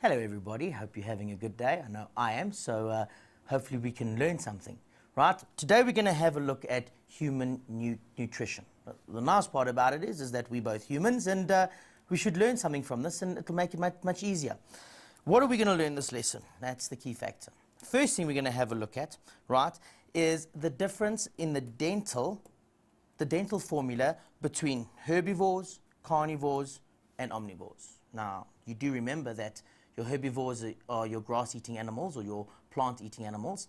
Hello everybody, hope you're having a good day. I know I am, so hopefully we can learn something. Right, today we're going to have a look at human nutrition. The nice part about it is that we're both humans and we should learn something from this and it'll make it much easier. What are we going to learn this lesson? That's the key factor. First thing we're going to have a look at, right, is the difference in the dental formula between herbivores, carnivores and omnivores. Now, you do remember that your herbivores are your grass-eating animals or your plant-eating animals.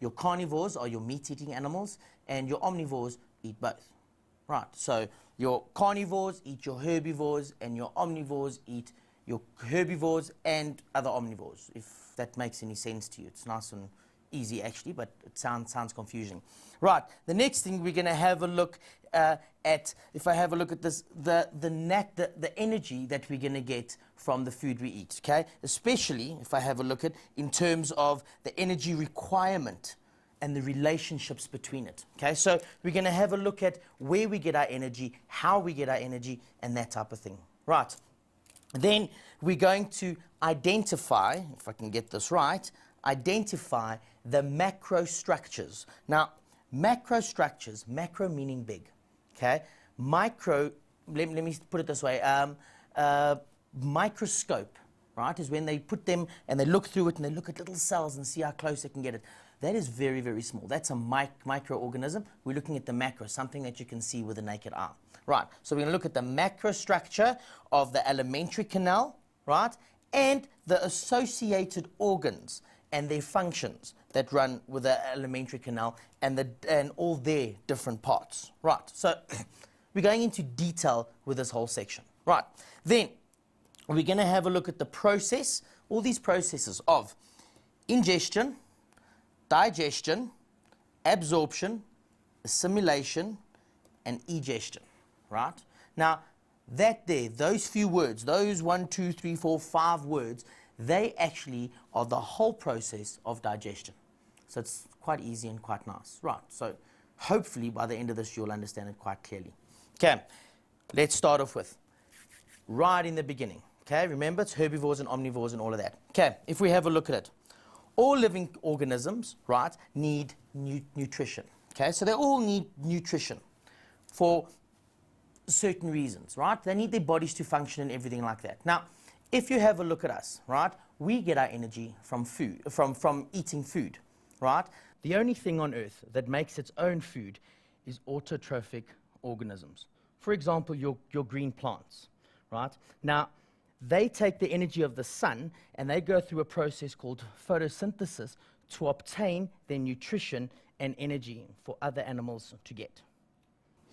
Your carnivores are your meat-eating animals, and your omnivores eat both. Right, so your carnivores eat your herbivores, and your omnivores eat your herbivores and other omnivores, if that makes any sense to you. It's nice and easy, actually, but it sounds confusing. Right, the next thing we're going to have a look at, if I have a look at this, the energy that we're going to get from the food we eat, okay? Especially if I have a look at in terms of the energy requirement and the relationships between it, okay? So we're going to have a look at where we get our energy, how we get our energy, and that type of thing. Right, then we're going to identify, if I can get this right, identify the macro structures. Now, macro structures, macro meaning big, okay? Micro, let me put it this way, microscope, right, is when they put them and they look through it and they look at little cells and see how close they can get it. That is very, very small. That's a microorganism. We're looking at the macro, something that you can see with the naked eye. Right, so we're going to look at the macro structure of the alimentary canal, right, and the associated organs and their functions that run with the alimentary canal and all their different parts. Right, so we're going into detail with this whole section. Right, then we're going to have a look at the process, all these processes of ingestion, digestion, absorption, assimilation, and egestion. Right, now those few words, those 1, 2, 3, 4, 5 words, they actually are the whole process of digestion. So it's quite easy and quite nice. Right, so hopefully by the end of this you'll understand it quite clearly. Okay, let's start off with right in the beginning. Okay, remember it's herbivores and omnivores and all of that. Okay, if we have a look at it, all living organisms, right, need nutrition. Okay, so they all need nutrition for certain reasons, right? They need their bodies to function and everything like that. Now, if you have a look at us, right, we get our energy from food, from eating food, right? The only thing on earth that makes its own food is autotrophic organisms. For example, your green plants, right? Now, they take the energy of the sun and they go through a process called photosynthesis to obtain their nutrition and energy for other animals to get.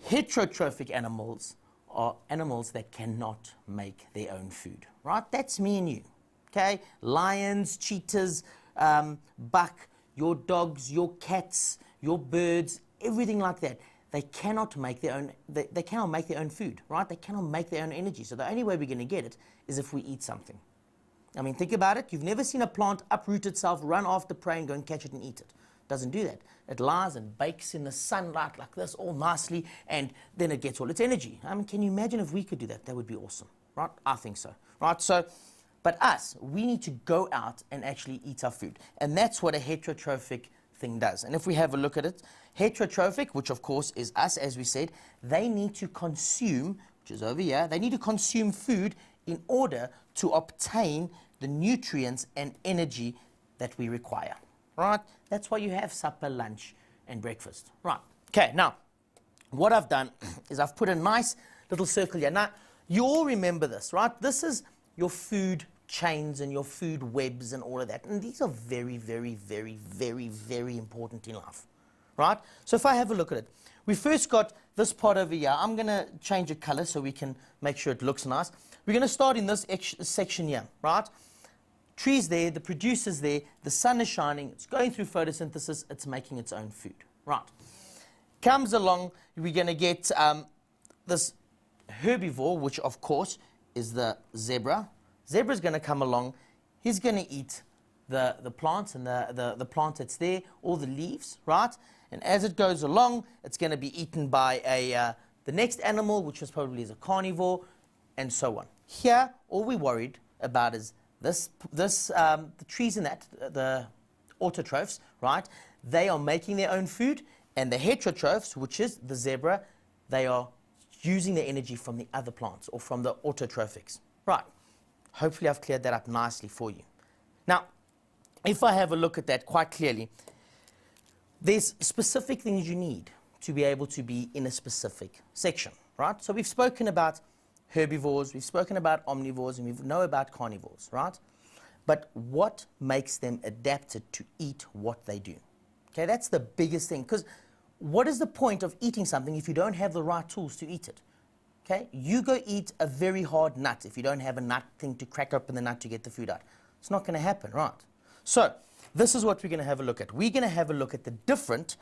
Heterotrophic animals are animals that cannot make their own food, right? That's me and you, okay? Lions, cheetahs, buck, your dogs, your cats, your birds, everything like that. They cannot make their own. They cannot make their own food, right? They cannot make their own energy. So the only way we're going to get it is if we eat something. I mean, think about it. You've never seen a plant uproot itself, run after prey, and go and catch it and eat it. Doesn't do that. It lies and bakes in the sunlight like this, all nicely, and then it gets all its energy. I mean, can you imagine if we could do that? That would be awesome, right? I think so, right? So, but us, we need to go out and actually eat our food, and that's what a heterotrophic thing does. And if we have a look at it, heterotrophic, which of course is us, as we said, they need to consume, which is over here, they need to consume food in order to obtain the nutrients and energy that we require. Right? That's why you have supper, lunch, and breakfast. Right. Okay, now, what I've done is I've put a nice little circle here. Now, you all remember this, right? This is your food chains and your food webs and all of that. And these are very, very, very, very, very important in life. Right? So if I have a look at it, we first got this part over here. I'm going to change the color so we can make sure it looks nice. We're going to start in this section here, right? Trees there, the producers there, the sun is shining, it's going through photosynthesis, it's making its own food. Right. Comes along, we're going to get this herbivore, which of course is the zebra. Zebra's going to come along, he's going to eat the plants and the plant that's there, all the leaves, right? And as it goes along, it's going to be eaten by the next animal, which was probably is a carnivore, and so on. Here, all we're worried about is the trees in that, the autotrophs, right, they are making their own food, and the heterotrophs, which is the zebra, they are using the energy from the other plants or from the autotrophics. Right. Hopefully I've cleared that up nicely for you. Now, if I have a look at that quite clearly, there's specific things you need to be able to be in a specific section, right? So we've spoken about herbivores, we've spoken about omnivores, and we know about carnivores, right? But what makes them adapted to eat what they do? Okay, that's the biggest thing, because what is the point of eating something if you don't have the right tools to eat it? Okay, you go eat a very hard nut if you don't have a nut thing to crack open the nut to get the food out. It's not going to happen, right? So this is what we're going to have a look at. We're going to have a look at the different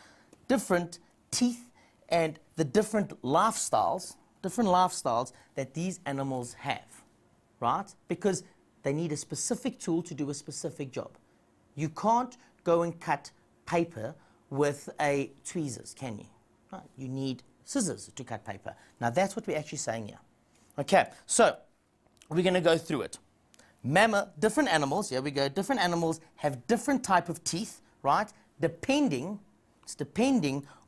teeth and the different lifestyles that these animals have, right? Because they need a specific tool to do a specific job. You can't go and cut paper with a tweezers, can you? Right? You need scissors to cut paper. Now that's what we're actually saying here. Okay, so we're going to go through it. Different animals, here we go, different animals have different type of teeth, right? Depending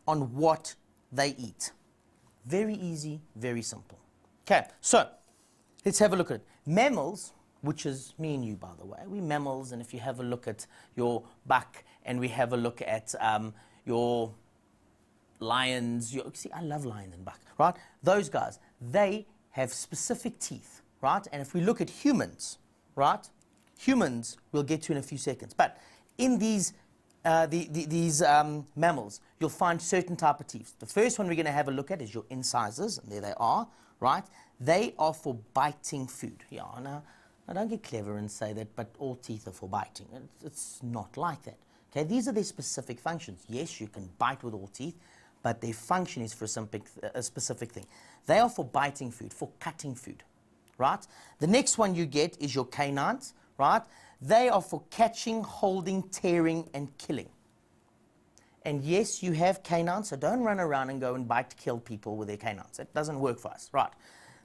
on what they eat. Very easy, very simple. Okay, so let's have a look at it. Mammals, which is me and you, by the way, we mammals, and if you have a look at your buck, and we have a look at your lions, see, I love lions and buck, right? Those guys, they have specific teeth, right? And if we look at humans, right? Humans we'll get to in a few seconds. But in these mammals, you'll find certain type of teeth. The first one we're going to have a look at is your incisors, and there they are, right? They are for biting food. Yeah, now don't get clever and say that, but all teeth are for biting. It's not like that. Okay, these are their specific functions. Yes, you can bite with all teeth, but their function is for a specific thing. They are for biting food, for cutting food, right? The next one you get is your canines, right? They are for catching, holding, tearing, and killing. And yes, you have canines, so don't run around and go and bite, kill people with their canines. It doesn't work for us, right?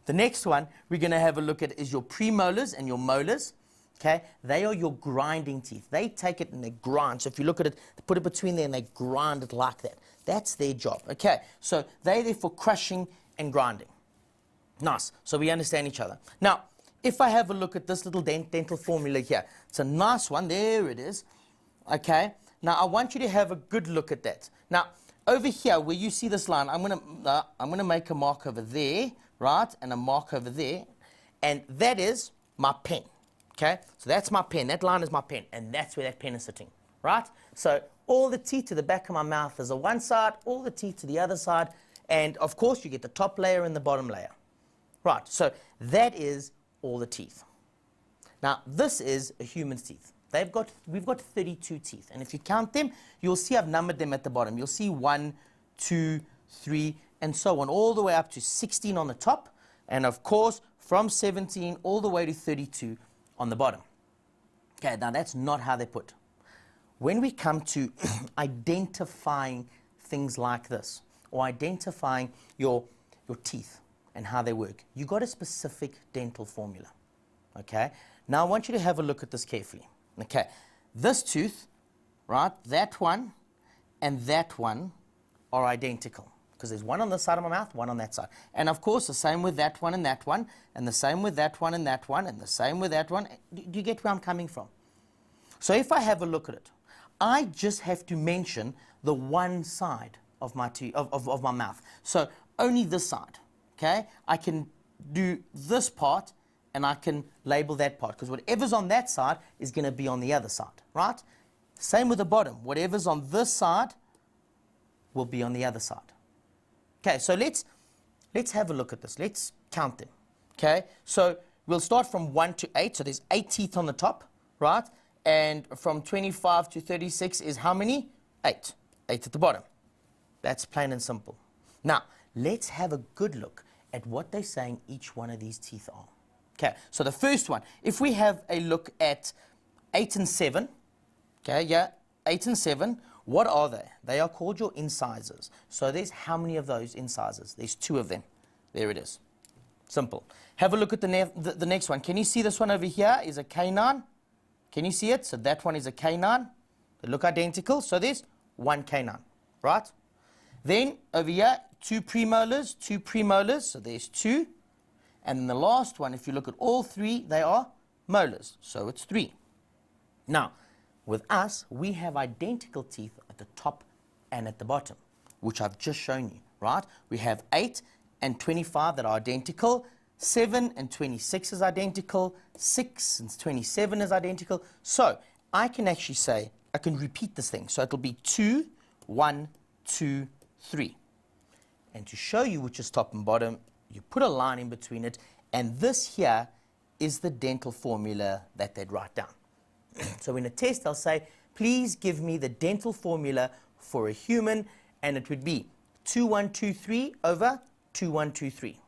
The next one we're going to have a look at is your premolars and your molars. Okay, they are your grinding teeth. They take it and they grind. So if you look at it, they put it between there and they grind it like that. That's their job. Okay, so they're there for crushing and grinding. Nice. So we understand each other. Now, if I have a look at this little dental formula here, it's a nice one. There it is. Okay. Now I want you to have a good look at that. Now over here where you see this line, I'm gonna make a mark over there, right, and a mark over there, and that is my pen. Okay, so that's my pen. That line is my pen, and that's where that pen is sitting, right? So all the teeth to the back of my mouth is on one side, all the teeth to the other side, and of course you get the top layer and the bottom layer. Right, so that is all the teeth. Now this is a human's teeth. We've got 32 teeth, and if you count them, you'll see I've numbered them at the bottom. You'll see 1, 2, 3, and so on, all the way up to 16 on the top, and of course from 17 all the way to 32 on the bottom. Okay, now that's not how they're put. When we come to identifying things like this, or identifying your teeth and how they work, you got a specific dental formula. Okay, now I want you to have a look at this carefully. Okay, this tooth, right, that one and that one are identical, because there's one on this side of my mouth, one on that side. And of course the same with that one and that one, and the same with that one and that one, and the same with that one. Do you get where I'm coming from? So if I have a look at it, I just have to mention the one side of my of my mouth. So only this side. Okay, I can do this part and I can label that part, because whatever's on that side is going to be on the other side, right? Same with the bottom. Whatever's on this side will be on the other side. Okay, so let's have a look at this. Let's count them. Okay, so we'll start from 1 to 8. So there's 8 teeth on the top, right? And from 25 to 36 is how many? 8. 8 at the bottom. That's plain and simple. Now, let's have a good look at what they're saying each one of these teeth are. Okay, so the first one, if we have a look at 8 and 7, okay, yeah, 8 and 7, what are they? They are called your incisors. So there's how many of those incisors? There's 2 of them. There it is. Simple. Have a look at the next one. Can you see this one over here is a canine? Can you see it? So that one is a canine. They look identical. So there's one canine, right? Then over here, two premolars. So there's two. And then the last one, if you look at all three, they are molars. So it's three. Now, with us, we have identical teeth at the top and at the bottom, which I've just shown you, right? We have 8 and 25 that are identical. 7 and 26 is identical. 6 and 27 is identical. So I can actually say, I can repeat this thing. So it'll be 2, 1, 2, 3. And to show you which is top and bottom, you put a line in between it. And this here is the dental formula that they'd write down. So in a test, I'll say, please give me the dental formula for a human. And it would be 2123 over 2123.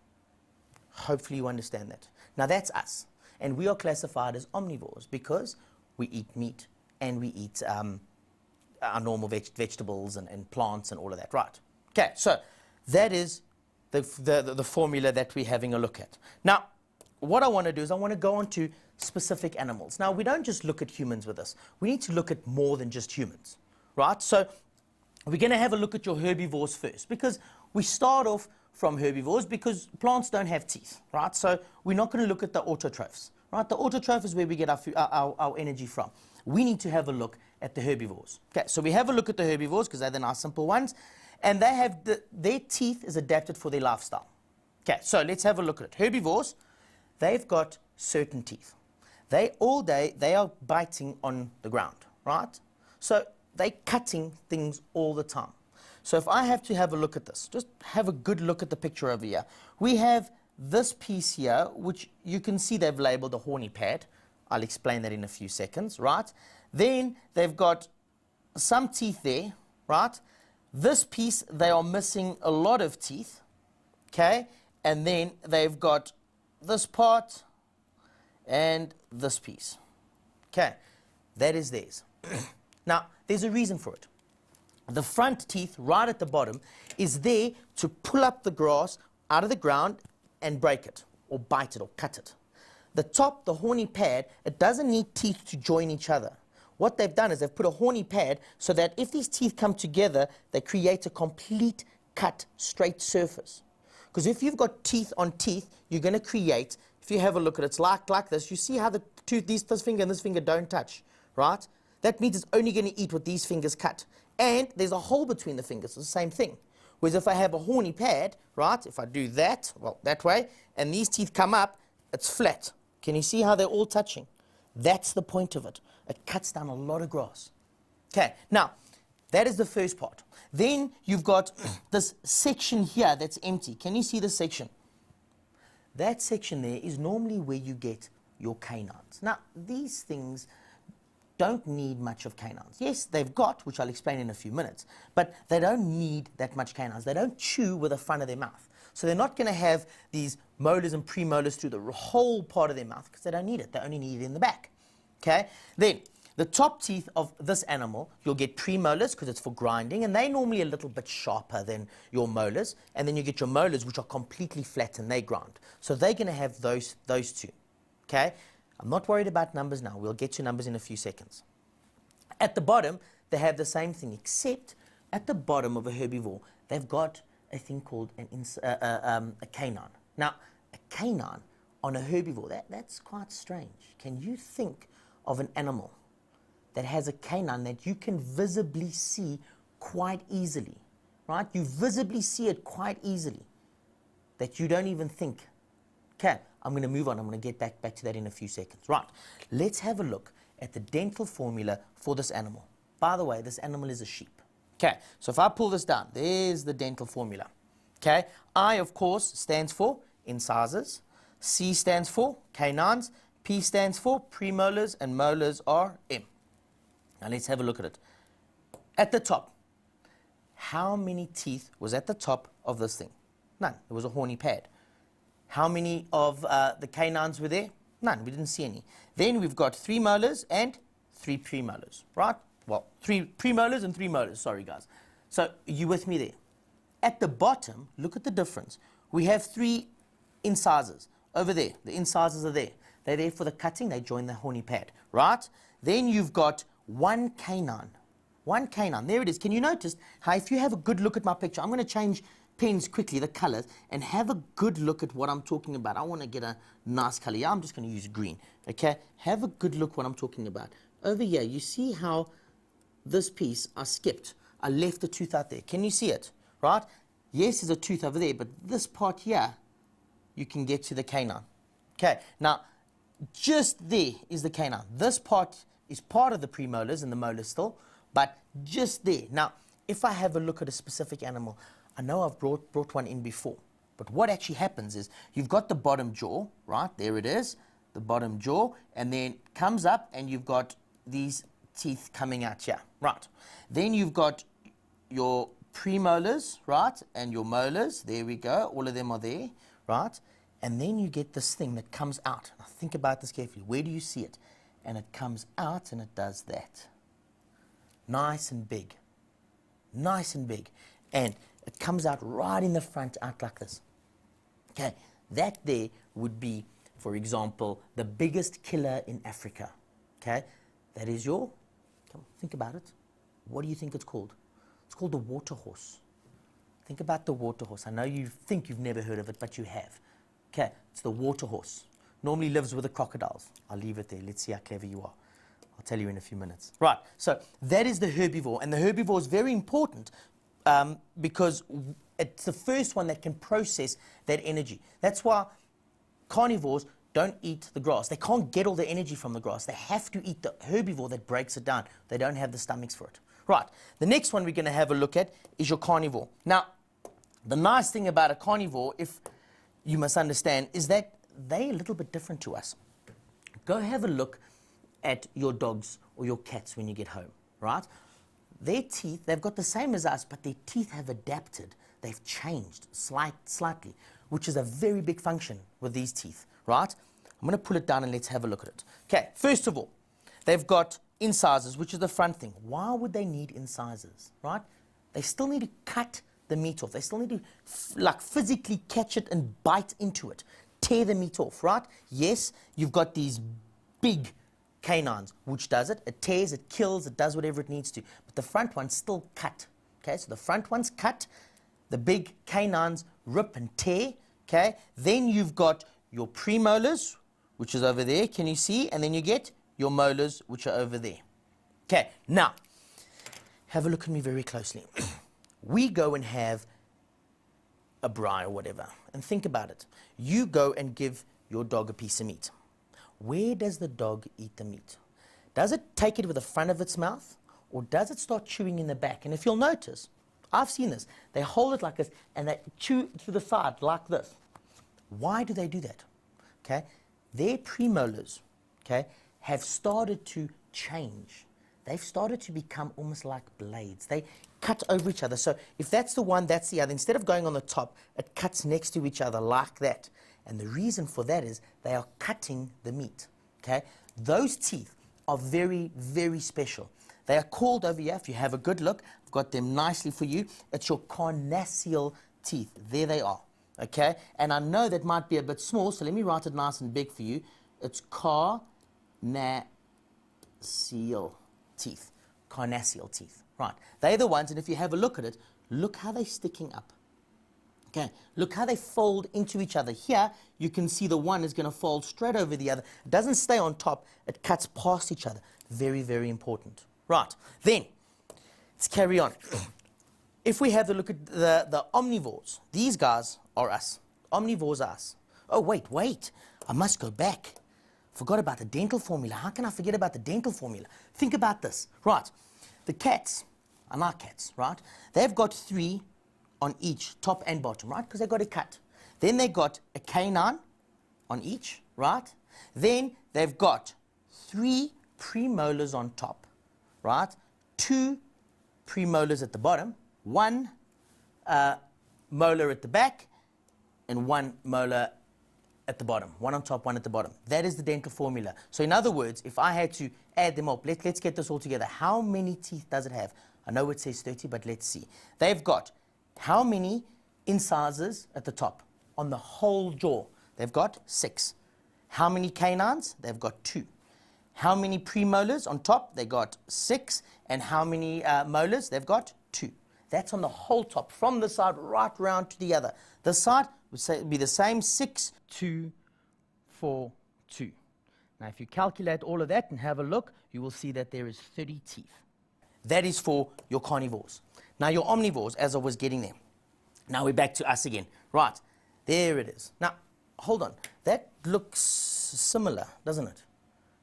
Hopefully you understand that. Now that's us. And we are classified as omnivores because we eat meat and we eat our normal vegetables and plants and all of that, right? Okay, so that is the formula that we're having a look at. Now, what I want to do is I want to go on to specific animals. Now, we don't just look at humans with this. We need to look at more than just humans, right? So we're going to have a look at your herbivores first because we start off from herbivores because plants don't have teeth, right? So we're not going to look at the autotrophs, right? The autotroph is where we get our energy from. We need to have a look at the herbivores. Okay, so we have a look at the herbivores because they're the nice simple ones. And they have their teeth is adapted for their lifestyle. Okay, so let's have a look at it. Herbivores, they've got certain teeth. They all day, they are biting on the ground, right? So they're cutting things all the time. So if I have to have a look at this, just have a good look at the picture over here. We have this piece here, which you can see they've labeled a horny pad. I'll explain that in a few seconds, right? Then they've got some teeth there, right? This piece, they are missing a lot of teeth, okay? And then they've got this part and this piece, okay? That is theirs. Now, there's a reason for it. The front teeth right at the bottom is there to pull up the grass out of the ground and break it or bite it or cut it. The top, the horny pad, it doesn't need teeth to join each other. What they've done is they've put a horny pad so that if these teeth come together, they create a complete cut, straight surface. Because if you've got teeth on teeth, you're going to create, if you have a look at it, it's like this. You see how the tooth, this finger and this finger don't touch, right? That means it's only going to eat what these fingers cut. And there's a hole between the fingers, it's the same thing. Whereas if I have a horny pad, right, if I do that, well, that way, and these teeth come up, it's flat. Can you see how they're all touching? That's the point of it. It cuts down a lot of grass. Okay, now, that is the first part. Then you've got this section here that's empty. Can you see this section? That section there is normally where you get your canines. Now, these things don't need much of canines. Yes, they've got, which I'll explain in a few minutes, but they don't need that much canines. They don't chew with the front of their mouth. So they're not going to have these molars and premolars through the whole part of their mouth because they don't need it. They only need it in the back. Okay? Then, the top teeth of this animal, you'll get premolars because it's for grinding, and they're normally a little bit sharper than your molars. And then you get your molars, which are completely flat and they grind. So they're going to have those two. Okay? I'm not worried about numbers now. We'll get to numbers in a few seconds. At the bottom, they have the same thing, except at the bottom of a herbivore, they've got a thing called a canine. Now, a canine on a herbivore, that's quite strange. Can you think of an animal that has a canine that you can visibly see quite easily, right? You visibly see it quite easily, that you don't even think. Okay, I'm going to move on. I'm going to get back to that in a few seconds. Right, let's have a look at the dental formula for this animal. By the way, this animal is a sheep. Okay, so if I pull this down, there's the dental formula. Okay, I, of course, stands for incisors. C stands for canines. P stands for premolars, and molars are M. Now let's have a look at it. At the top, how many teeth was at the top of this thing? None. It was a horny pad. How many of the canines were there? None. We didn't see any. Then we've got 3 molars and 3 premolars, right? Well, 3 premolars and 3 molars. Sorry, guys. So you with me there? At the bottom, look at the difference. We have 3 incisors over there. The incisors are there. They're there for the cutting. They join the horny pad, right? Then you've got one canine. One canine. There it is. Can you notice how if you have a good look at my picture, I'm going to change pens quickly, the colors, and have a good look at what I'm talking about. I want to get a nice color. Yeah, I'm just going to use green. Okay? Have a good look what I'm talking about. Over here, you see how this piece I skipped. I left the tooth out there. Can you see it? Right? Yes, there's a tooth over there, but this part here, you can get to the canine. Okay, now, just there is the canine. This part is part of the premolars and the molars still, but just there. Now, if I have a look at a specific animal, I know I've brought one in before, but what actually happens is you've got the bottom jaw, right? There it is, the bottom jaw, and then comes up and you've got these teeth coming out here, right? Then you've got your premolars, right, and your molars. There we go. All of them are there, right? And then you get this thing that comes out. Now think about this carefully. Where do you see it? And it comes out and it does that. Nice and big. Nice and big. And it comes out right in the front, out like this. Okay, that there would be, for example, the biggest killer in Africa. Okay, that is your, come on, think about it. What do you think it's called? It's called the water horse. Think about the water horse. I know you think you've never heard of it, but you have. Okay, it's the water horse. Normally lives with the crocodiles. I'll leave it there. Let's see how clever you are. I'll tell you in a few minutes. Right, so that is the herbivore. And the herbivore is very important because it's the first one that can process that energy. That's why carnivores don't eat the grass. They can't get all the energy from the grass. They have to eat the herbivore that breaks it down. They don't have the stomachs for it. Right, the next one we're going to have a look at is your carnivore. Now, the nice thing about a carnivore, if you must understand, is that they're a little bit different to us. Go have a look at your dogs or your cats when you get home, right? Their teeth, they've got the same as us, but their teeth have adapted. They've changed slightly, which is a very big function with these teeth, right? I'm going to pull it down and let's have a look at it. Okay, first of all, they've got incisors, which is the front thing. Why would they need incisors, right? They still need to cut the meat off. They still need to like physically catch it and bite into it, tear the meat off, right? Yes, you've got these big canines, which does it. It tears, it kills, it does whatever it needs to. But the front one's still cut. Okay, so the front one's cut. The big canines rip and tear. Okay, then you've got your premolars, which is over there. Can you see? And then you get your molars, which are over there. Okay, now have a look at me very closely. We go and have a braai or whatever, and think about it. You go and give your dog a piece of meat. Where does the dog eat the meat? Does it take it with the front of its mouth, or does it start chewing in the back? And if you'll notice, I've seen this. They hold it like this, and they chew to the side like this. Why do they do that? Okay, their premolars, okay, have started to change. They've started to become almost like blades. They cut over each other. So if that's the one, that's the other. Instead of going on the top, it cuts next to each other like that. And the reason for that is they are cutting the meat. Okay? Those teeth are very, very special. They are called over here, if you have a good look, I've got them nicely for you. It's your carnassial teeth. There they are. Okay? And I know that might be a bit small, so let me write it nice and big for you. It's carnassial teeth. Carnassial teeth. Right. They're the ones, and if you have a look at it, look how they're sticking up. Okay. Look how they fold into each other. Here, you can see the one is going to fold straight over the other. It doesn't stay on top. It cuts past each other. Very, very important. Right. Then, let's carry on. If we have a look at the omnivores, these guys are us. Omnivores are us. Oh, wait. I must go back. Forgot about the dental formula. How can I forget about the dental formula? Think about this. Right. The cats, are not cats, right? They've got 3 on each, top and bottom, right? Because they've got a cut. Then they've got a canine on each, right? Then they've got 3 premolars on top, right? 2 premolars at the bottom, 1 molar at the back, and 1 molar at the bottom. 1 on top, 1 at the bottom. That is the dental formula. So in other words, if I had to add them up, let's get this all together. How many teeth does it have? I know it says 30, but let's see. They've got how many incisors at the top on the whole jaw? They've got 6. How many canines? They've got 2. How many premolars on top? They got 6. And how many molars? They've got 2. That's on the whole top, from the side right round to the other. The side would be the same, 6, 2, 4, 2. Now, if you calculate all of that and have a look, you will see that there is 30 teeth. That is for your carnivores. Now, your omnivores, as I was getting there. Now, we're back to us again. Right, there it is. Now, hold on. That looks similar, doesn't it?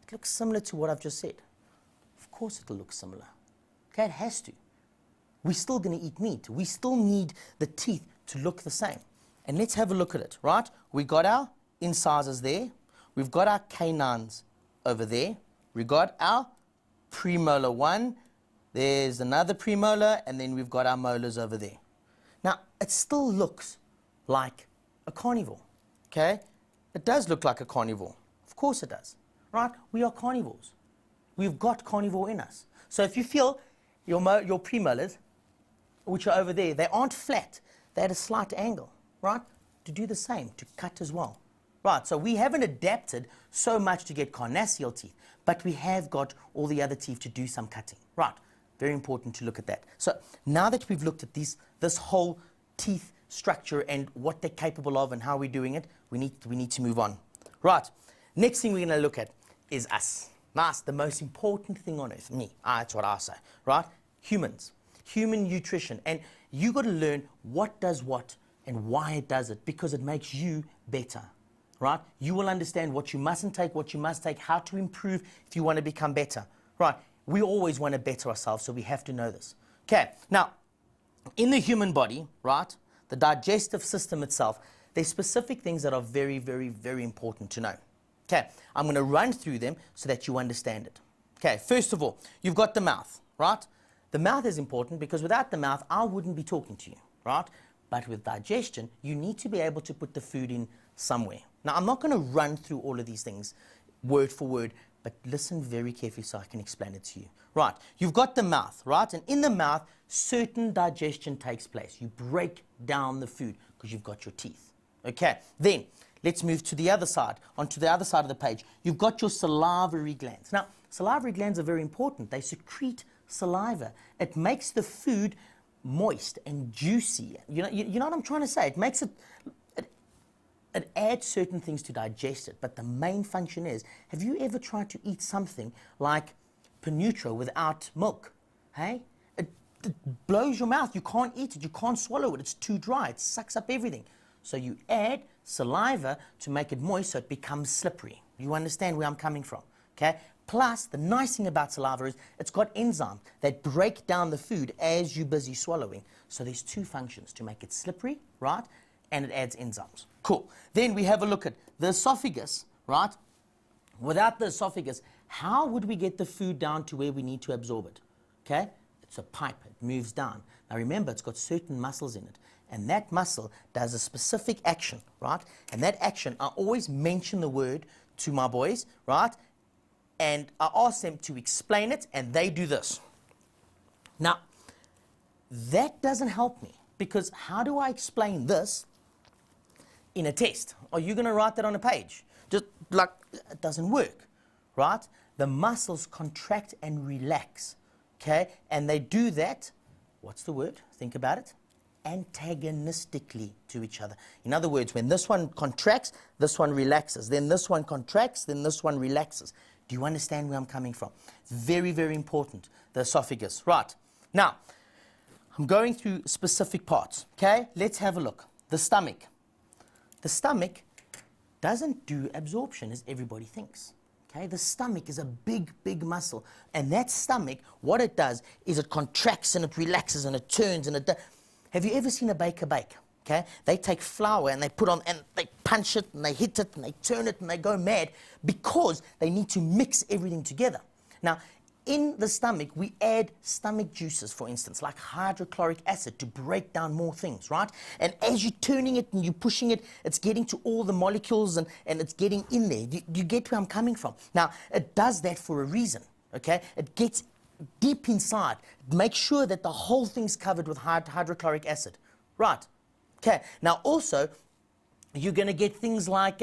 It looks similar to what I've just said. Of course it'll look similar. Okay, it has to. We're still going to eat meat. We still need the teeth to look the same. And let's have a look at it, right? We got our incisors there. We've got our canines over there. We got our premolar 1. There's another premolar, and then we've got our molars over there. Now, it still looks like a carnivore, okay? It does look like a carnivore. Of course it does, right? We are carnivores. We've got carnivore in us. So if you feel your premolars, which are over there, they aren't flat. They're at a slight angle, right? To do the same, to cut as well. Right, so we haven't adapted so much to get carnassial teeth, but we have got all the other teeth to do some cutting. Right, very important to look at that. So now that we've looked at this whole teeth structure and what they're capable of and how we're doing it, we need to move on. Right, next thing we're going to look at is us. That's the most important thing on earth. Me, that's what I say. Right, humans. Human nutrition, and you got to learn what does what and why it does it, because it makes you better, right? You will understand what you mustn't take, what you must take, how to improve if you want to become better, right? We always want to better ourselves, so we have to know this. Okay, now, in the human body, right, the digestive system itself, there's specific things that are very, very, very important to know. Okay, I'm going to run through them so that you understand it. Okay, first of all, you've got the mouth, right? The mouth is important because without the mouth, I wouldn't be talking to you, right? But with digestion, you need to be able to put the food in somewhere. Now, I'm not going to run through all of these things word for word, but listen very carefully so I can explain it to you. Right, you've got the mouth, right? And in the mouth, certain digestion takes place. You break down the food because you've got your teeth. Okay, then let's move to the other side, onto the other side of the page. You've got your salivary glands. Now, salivary glands are very important. They secrete saliva. It makes the food moist and juicy. You know what I'm trying to say? It makes it adds certain things to digest it, but the main function is, have you ever tried to eat something like penutra without milk? Hey? It blows your mouth. You can't eat it. You can't swallow it. It's too dry. It sucks up everything. So you add saliva to make it moist so it becomes slippery. You understand where I'm coming from? Okay? Plus, the nice thing about saliva is it's got enzymes that break down the food as you're busy swallowing. So there's 2 functions, to make it slippery, right? And it adds enzymes. Cool. Then we have a look at the esophagus, right? Without the esophagus, how would we get the food down to where we need to absorb it? Okay? It's a pipe. It moves down. Now remember, it's got certain muscles in it. And that muscle does a specific action, right? And that action, I always mention the word to my boys, right? And I ask them to explain it, and they do this. Now, that doesn't help me, because how do I explain this in a test? Are you going to write that on a page? Just like, it doesn't work, right? The muscles contract and relax, okay? And they do that, what's the word? Think about it. Antagonistically to each other. In other words, when this one contracts, this one relaxes. Then this one contracts, then this one relaxes. Do you understand where I'm coming from? Very, very important, the esophagus. Right. Now, I'm going through specific parts, okay? Let's have a look. The stomach. The stomach doesn't do absorption as everybody thinks, okay? The stomach is a big, big muscle. And that stomach, what it does is it contracts and it relaxes and it turns and it does. Have you ever seen a baker bake? Okay? They take flour and they put on, and they punch it and they hit it and they turn it and they go mad because they need to mix everything together. Now, in the stomach, we add stomach juices, for instance, like hydrochloric acid to break down more things, right? And as you're turning it and you're pushing it, it's getting to all the molecules and it's getting in there. Do you get where I'm coming from? Now, it does that for a reason, okay? It gets deep inside. Make sure that the whole thing's covered with hydrochloric acid, right? Okay, now also, You're going to get things like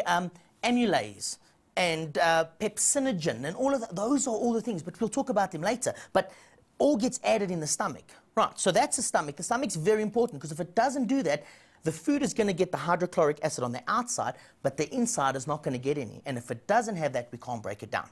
amylase and pepsinogen and all of that. Those are all the things, but we'll talk about them later. But all gets added in the stomach. Right, so that's the stomach. The stomach's very important because if it doesn't do that, the food is going to get the hydrochloric acid on the outside, but the inside is not going to get any. And if it doesn't have that, we can't break it down.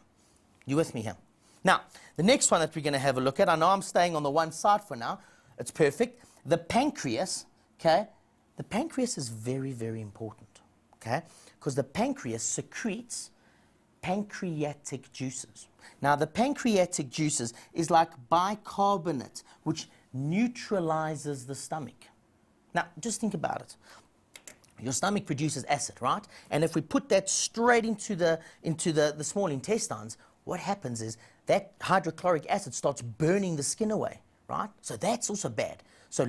You with me here? Now, the next one that we're going to have a look at, I know I'm staying on the one side for now. It's perfect. The pancreas, okay? The pancreas is very, very important, okay? Because the pancreas secretes pancreatic juices. Now, the pancreatic juices is like bicarbonate, which neutralizes the stomach. Now, just think about it. Your stomach produces acid, right? And if we put that straight into the small intestines, what happens is that hydrochloric acid starts burning the skin away, right? So that's also bad. So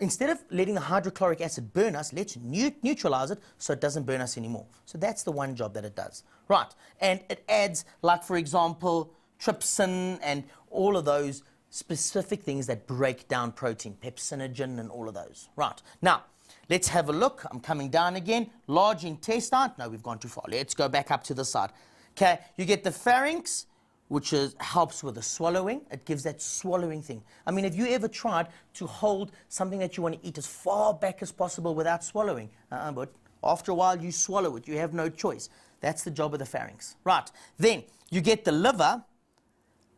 instead of letting the hydrochloric acid burn us, let's neutralize it so it doesn't burn us anymore. So that's the one job that it does. Right, and it adds, like for example, trypsin and all of those specific things that break down protein, pepsinogen and all of those. Right, now, let's have a look. I'm coming down again. Large intestine. No, we've gone too far. Let's go back up to the side. Okay, you get the pharynx, which helps with the swallowing. It gives that swallowing thing. I mean, have you ever tried to hold something that you want to eat as far back as possible without swallowing? But after a while, you swallow it. You have no choice. That's the job of the pharynx. Right, then you get the liver.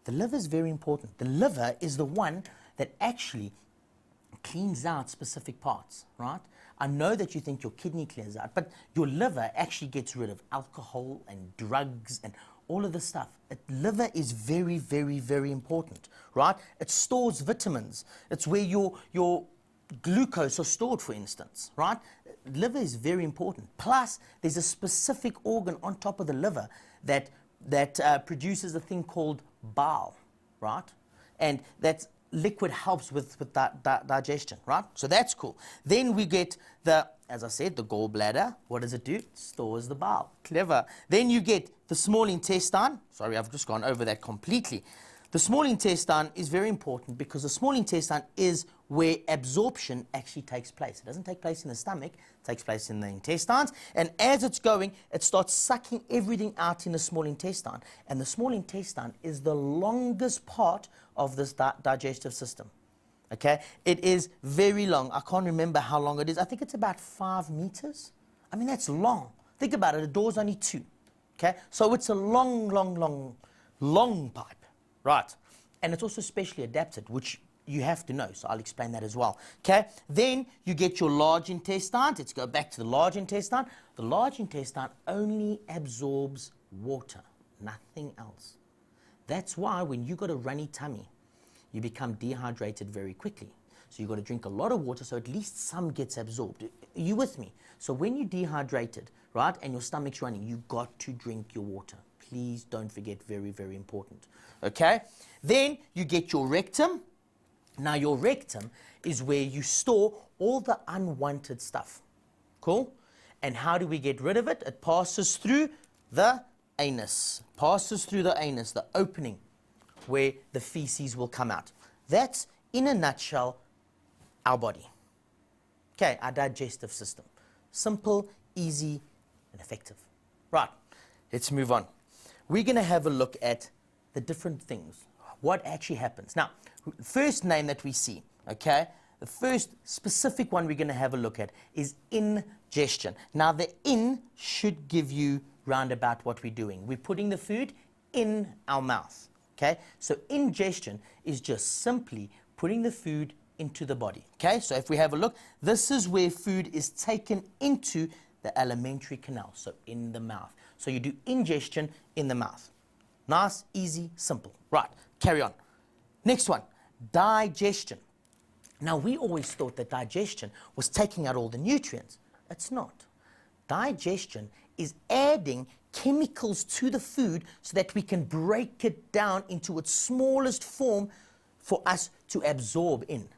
The liver is very important. The liver is the one that actually cleans out specific parts, right? I know that you think your kidney cleans out, but your liver actually gets rid of alcohol and drugs and all of this stuff. Liver is very, very, very important, right? It stores vitamins. It's where your glucose are stored, for instance, right? Liver is very important. Plus, there's a specific organ on top of the liver that produces a thing called bile, right? And that liquid helps with digestion, right? So that's cool. Then we get as I said, the gallbladder. What does it do? It stores the bile. Clever. Then you get the small intestine. Sorry, I've just gone over that completely. The small intestine is very important because the small intestine is where absorption actually takes place. It doesn't take place in the stomach, it takes place in the intestines. And as it's going, it starts sucking everything out in the small intestine. And the small intestine is the longest part of this digestive system. Okay? It is very long. I can't remember how long it is. I think it's about 5 meters. I mean, that's long. Think about it. The door's only 2. Okay? So it's a long, long, long, long pipe. Right, and it's also specially adapted, which you have to know, so I'll explain that as well. Okay, then you get your large intestine. Let's go back to the large intestine. The large intestine only absorbs water, nothing else. That's why when you got a runny tummy, you become dehydrated very quickly. So you've got to drink a lot of water so at least some gets absorbed. Are you with me? So when you're dehydrated, right, and your stomach's running, you've got to drink your water. Please don't forget, very, very important. Okay? Then you get your rectum. Now your rectum is where you store all the unwanted stuff. Cool? And how do we get rid of it? It passes through the anus. Passes through the anus, the opening where the feces will come out. That's, in a nutshell, our body. Okay, our digestive system. Simple, easy, and effective. Right, let's move on. We're going to have a look at the different things, what actually happens. Now, first name that we see, okay, the first specific one we're going to have a look at is ingestion. Now, the in should give you roundabout what we're doing. We're putting the food in our mouth, okay? So ingestion is just simply putting the food into the body, okay? So if we have a look, this is where food is taken into the alimentary canal, so in the mouth. So you do ingestion in the mouth. Nice, easy, simple. Right, carry on. Next one, digestion. Now, we always thought that digestion was taking out all the nutrients. It's not. Digestion is adding chemicals to the food so that we can break it down into its smallest form for us to absorb in.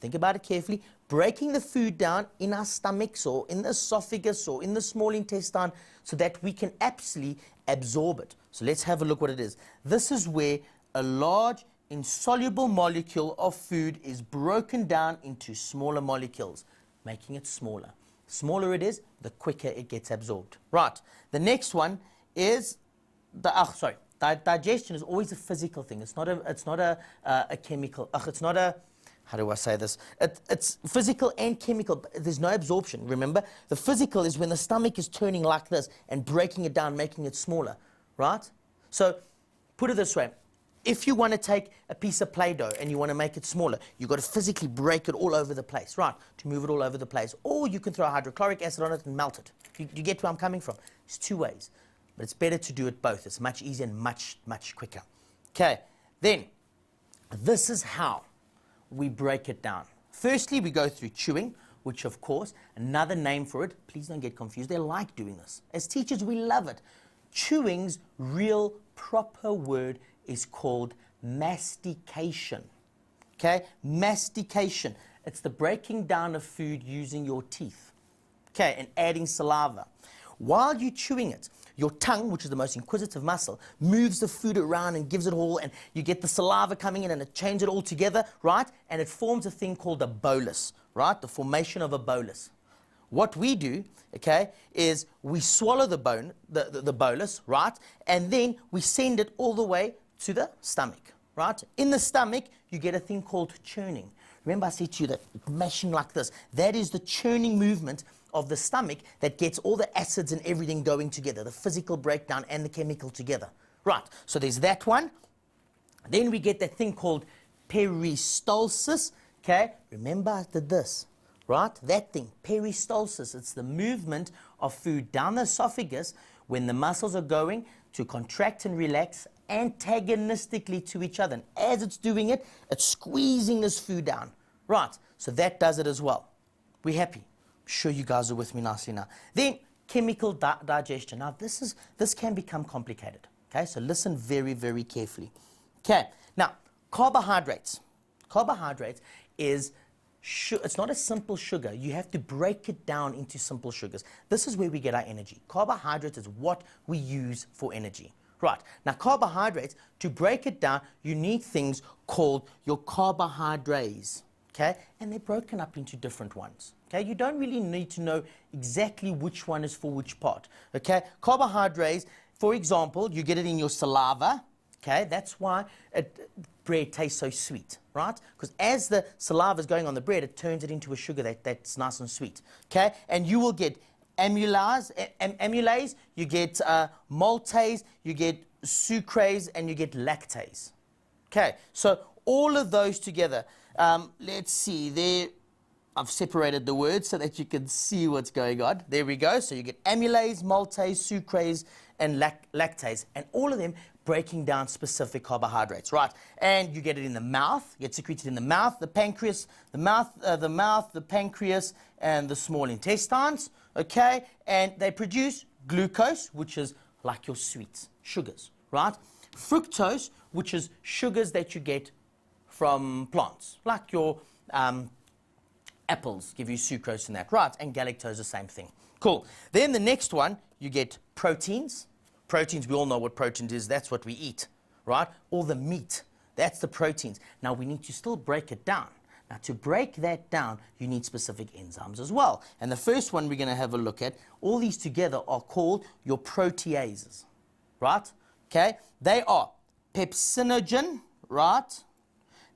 Think about it carefully. Breaking the food down in our stomachs or in the esophagus or in the small intestine so that we can actually absorb it. So let's have a look what it is. This is where a large insoluble molecule of food is broken down into smaller molecules, making it smaller. Smaller it is, the quicker it gets absorbed. Right. The next one is digestion is always a physical thing. It's not a chemical. It's not a, how do I say this? It's physical and chemical. But there's no absorption. Remember, the physical is when the stomach is turning like this and breaking it down, making it smaller. Right. So put it this way. If you want to take a piece of Play-Doh and you want to make it smaller, you've got to physically break it all over the place, right, to move it all over the place. Or you can throw hydrochloric acid on it and melt it. You get where I'm coming from? It's two ways. But it's better to do it both. It's much easier and much, much quicker. Okay, then this is how we break it down. Firstly, we go through chewing, which, of course, another name for it, please don't get confused, they like doing this. As teachers, we love it. Chewing's real, proper word is called mastication. Okay, mastication. It's the breaking down of food using your teeth. Okay, and adding saliva. While you're chewing it, your tongue, which is the most inquisitive muscle, moves the food around and gives it all, and you get the saliva coming in and it changes it all together, right? And it forms a thing called a bolus, right? The formation of a bolus. What we do, okay, is we swallow the bolus, right? And then we send it all the way to the stomach, right? In the stomach, you get a thing called churning. Remember I said to you that mashing like this, that is the churning movement of the stomach that gets all the acids and everything going together, the physical breakdown and the chemical together. Right, so there's that one. Then we get that thing called peristalsis, okay? Remember I did this, right? That thing, peristalsis, it's the movement of food down the esophagus when the muscles are going to contract and relax antagonistically to each other. And as it's doing it, it's squeezing this food down. Right, so that does it as well. We're happy. I'm sure you guys are with me nicely now. Then chemical digestion. Now this can become complicated. Okay, so listen very, very carefully. Okay, now carbohydrates. Carbohydrates is it's not a simple sugar. You have to break it down into simple sugars. This is where we get our energy. Carbohydrates is what we use for energy. Right, now carbohydrates, to break it down, you need things called your carbohydrates, okay? And they're broken up into different ones, okay? You don't really need to know exactly which one is for which part, okay? Carbohydrates, for example, you get it in your saliva, okay? That's why bread tastes so sweet, right? Because as the saliva is going on the bread, it turns it into a sugar that's nice and sweet, okay? And you will get amylase, you get maltase, you get sucrase, and you get lactase. Okay, so all of those together. Let's see, there, I've separated the words so that you can see what's going on. There we go. So you get amylase, maltase, sucrase, and lactase, and all of them breaking down specific carbohydrates, right? And you get it in the mouth, get secreted in the mouth, the pancreas, the pancreas, and the small intestines. Okay, and they produce glucose, which is like your sweets, sugars, right? Fructose, which is sugars that you get from plants, like your apples give you sucrose in that, right? And galactose, the same thing. Cool. Then the next one, you get proteins. Proteins, we all know what protein is. That's what we eat, right? All the meat, that's the proteins. Now, we need to still break it down. Now, to break that down, you need specific enzymes as well. And the first one we're going to have a look at, all these together are called your proteases, right? Okay, they are pepsinogen, right?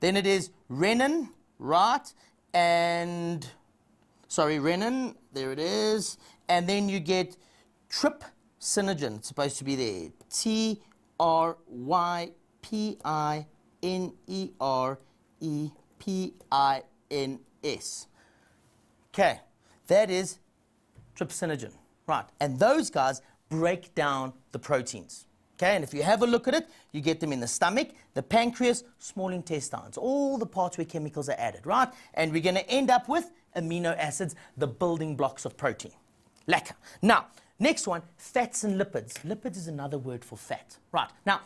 Then it is renin, right? And, sorry, renin, there it is. And then you get trypsinogen, it's supposed to be there. Trypiners. Okay, that is trypsinogen, right? And those guys break down the proteins. Okay, and if you have a look at it, you get them in the stomach, the pancreas, small intestines, all the parts where chemicals are added, right? And we're going to end up with amino acids, the building blocks of protein. Lekker. Now, next one, fats and lipids. Lipids is another word for fat, right? Now,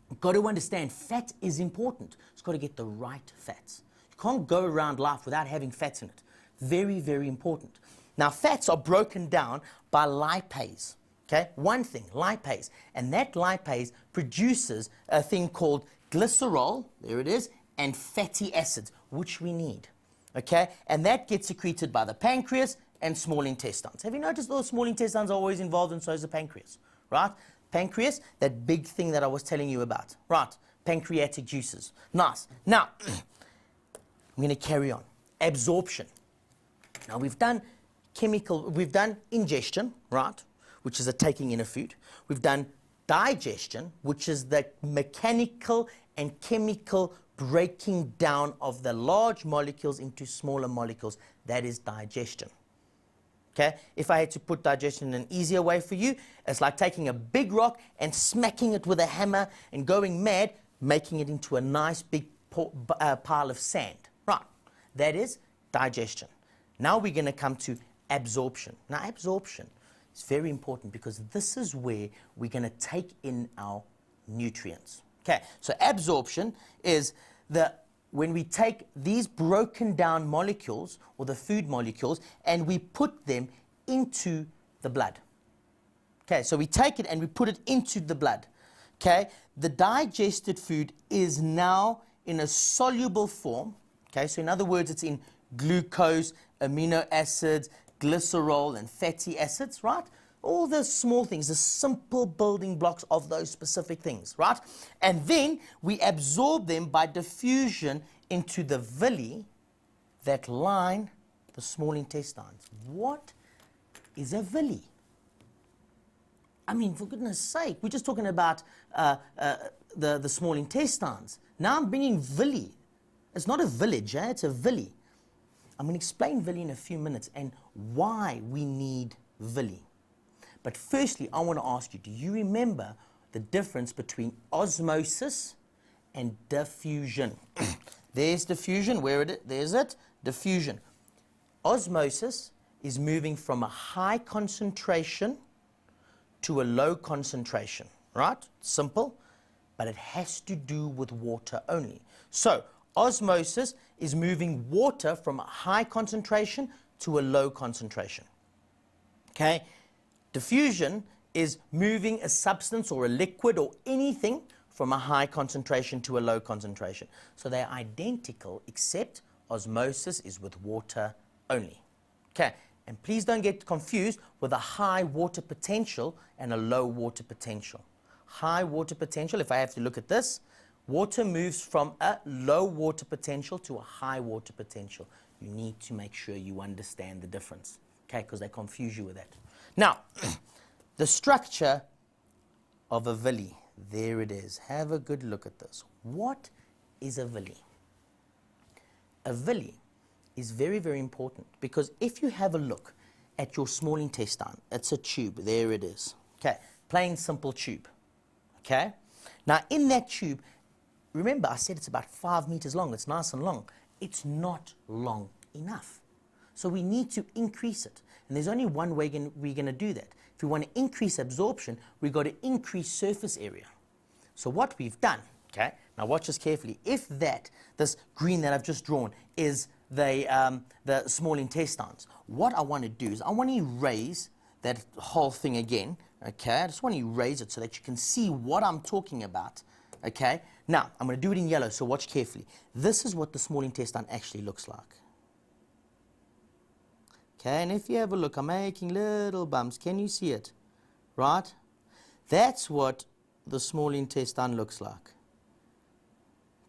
you've got to understand, fat is important. It's got to get the right fats. You can't go around life without having fats in it. Very, very important. Now, fats are broken down by lipase. Okay, one thing, lipase, and that lipase produces a thing called glycerol, there it is, and fatty acids, which we need. Okay, and that gets secreted by the pancreas and small intestines. Have you noticed those small intestines are always involved, and so is the pancreas, right? Pancreas, that big thing that I was telling you about, right? Pancreatic juices. Nice. Now, I'm going to carry on. Absorption. Now, we've done ingestion, right? Which is the taking in of food. We've done digestion, which is the mechanical and chemical breaking down of the large molecules into smaller molecules. That is digestion. Okay? If I had to put digestion in an easier way for you, it's like taking a big rock and smacking it with a hammer and going mad, making it into a nice big pile of sand. Right. That is digestion. Now we're going to come to absorption. Now, absorption is very important because this is where we're going to take in our nutrients. Okay, so absorption is when we take these broken down molecules, or the food molecules, and we put them into the blood. Okay, so we take it and we put it into the blood. Okay, the digested food is now in a soluble form. Okay, so in other words, it's in glucose, amino acids, glycerol, and fatty acids, right? All the small things, the simple building blocks of those specific things, right? And then we absorb them by diffusion into the villi that line the small intestines. What is a villi? I mean, for goodness sake, we're just talking about the small intestines. Now I'm bringing villi. It's not a village, it's a villi. I'm going to explain villi in a few minutes and why we need villi. But firstly, I want to ask you, do you remember the difference between osmosis and diffusion? There's diffusion, there's it, diffusion. Osmosis is moving from a high concentration to a low concentration, right? Simple, but it has to do with water only. So, osmosis is moving water from a high concentration to a low concentration. Okay? Diffusion is moving a substance or a liquid or anything from a high concentration to a low concentration. So they're identical, except osmosis is with water only. Okay? And please don't get confused with a high water potential and a low water potential. High water potential, if I have to look at this, water moves from a low water potential to a high water potential. You need to make sure you understand the difference, okay, because they confuse you with that. Now, the structure of a villi, there it is. Have a good look at this. What is a villi? A villi is very, very important because if you have a look at your small intestine, it's a tube, there it is. Okay, plain simple tube. Okay, now in that tube, remember I said it's about 5 meters long, it's nice and long. It's not long enough. So we need to increase it. And there's only one way we're going to do that. If we want to increase absorption, we've got to increase surface area. So what we've done, okay, now watch this carefully. If this green that I've just drawn is the small intestines, what I want to do is I want to erase that whole thing again, okay? I just want to erase it so that you can see what I'm talking about, okay? Now, I'm going to do it in yellow, so watch carefully. This is what the small intestine actually looks like. Okay, and if you have a look, I'm making little bumps. Can you see it? Right? That's what the small intestine looks like.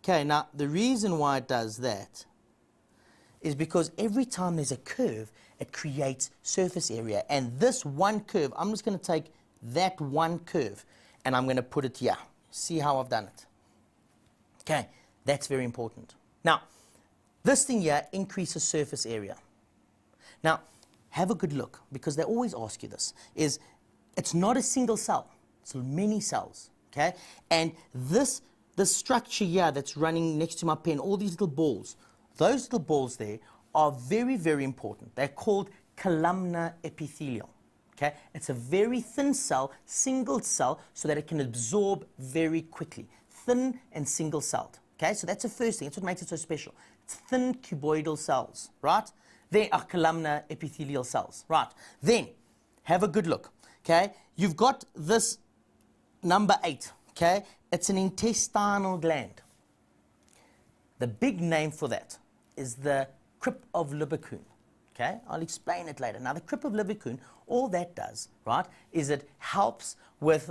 Okay, now the reason why it does that is because every time there's a curve, it creates surface area. And this one curve, I'm just going to take that one curve and I'm going to put it here. See how I've done it? Okay, that's very important. Now, this thing here increases surface area. Now, have a good look, because they always ask you this, it's not a single cell, it's many cells, okay? And this structure here that's running next to my pen, all these little balls, those little balls there are very, very important. They're called columnar epithelium, okay? It's a very thin cell, single cell, so that it can absorb very quickly. Thin and single-celled, okay? So that's the first thing, that's what makes it so special. It's thin cuboidal cells, right? They are columnar epithelial cells, right? Then, have a good look, okay? You've got this number 8, okay? It's an intestinal gland. The big name for that is the crypt of Lubicune, Okay, I'll explain it later. Now, the crypt of Leverkusen, all that does, right, is it helps with,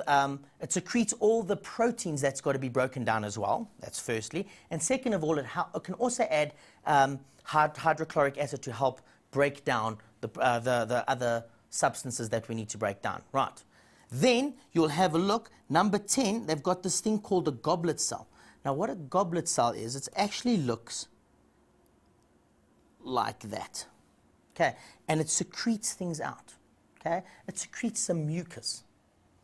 it secretes all the proteins that's got to be broken down as well. That's firstly. And second of all, it can also add hydrochloric acid to help break down the other substances that we need to break down. Right. Then you'll have a look. Number 10, they've got this thing called a goblet cell. Now, what a goblet cell is, it actually looks like that. Okay, and it secretes things out. Okay, it secretes some mucus.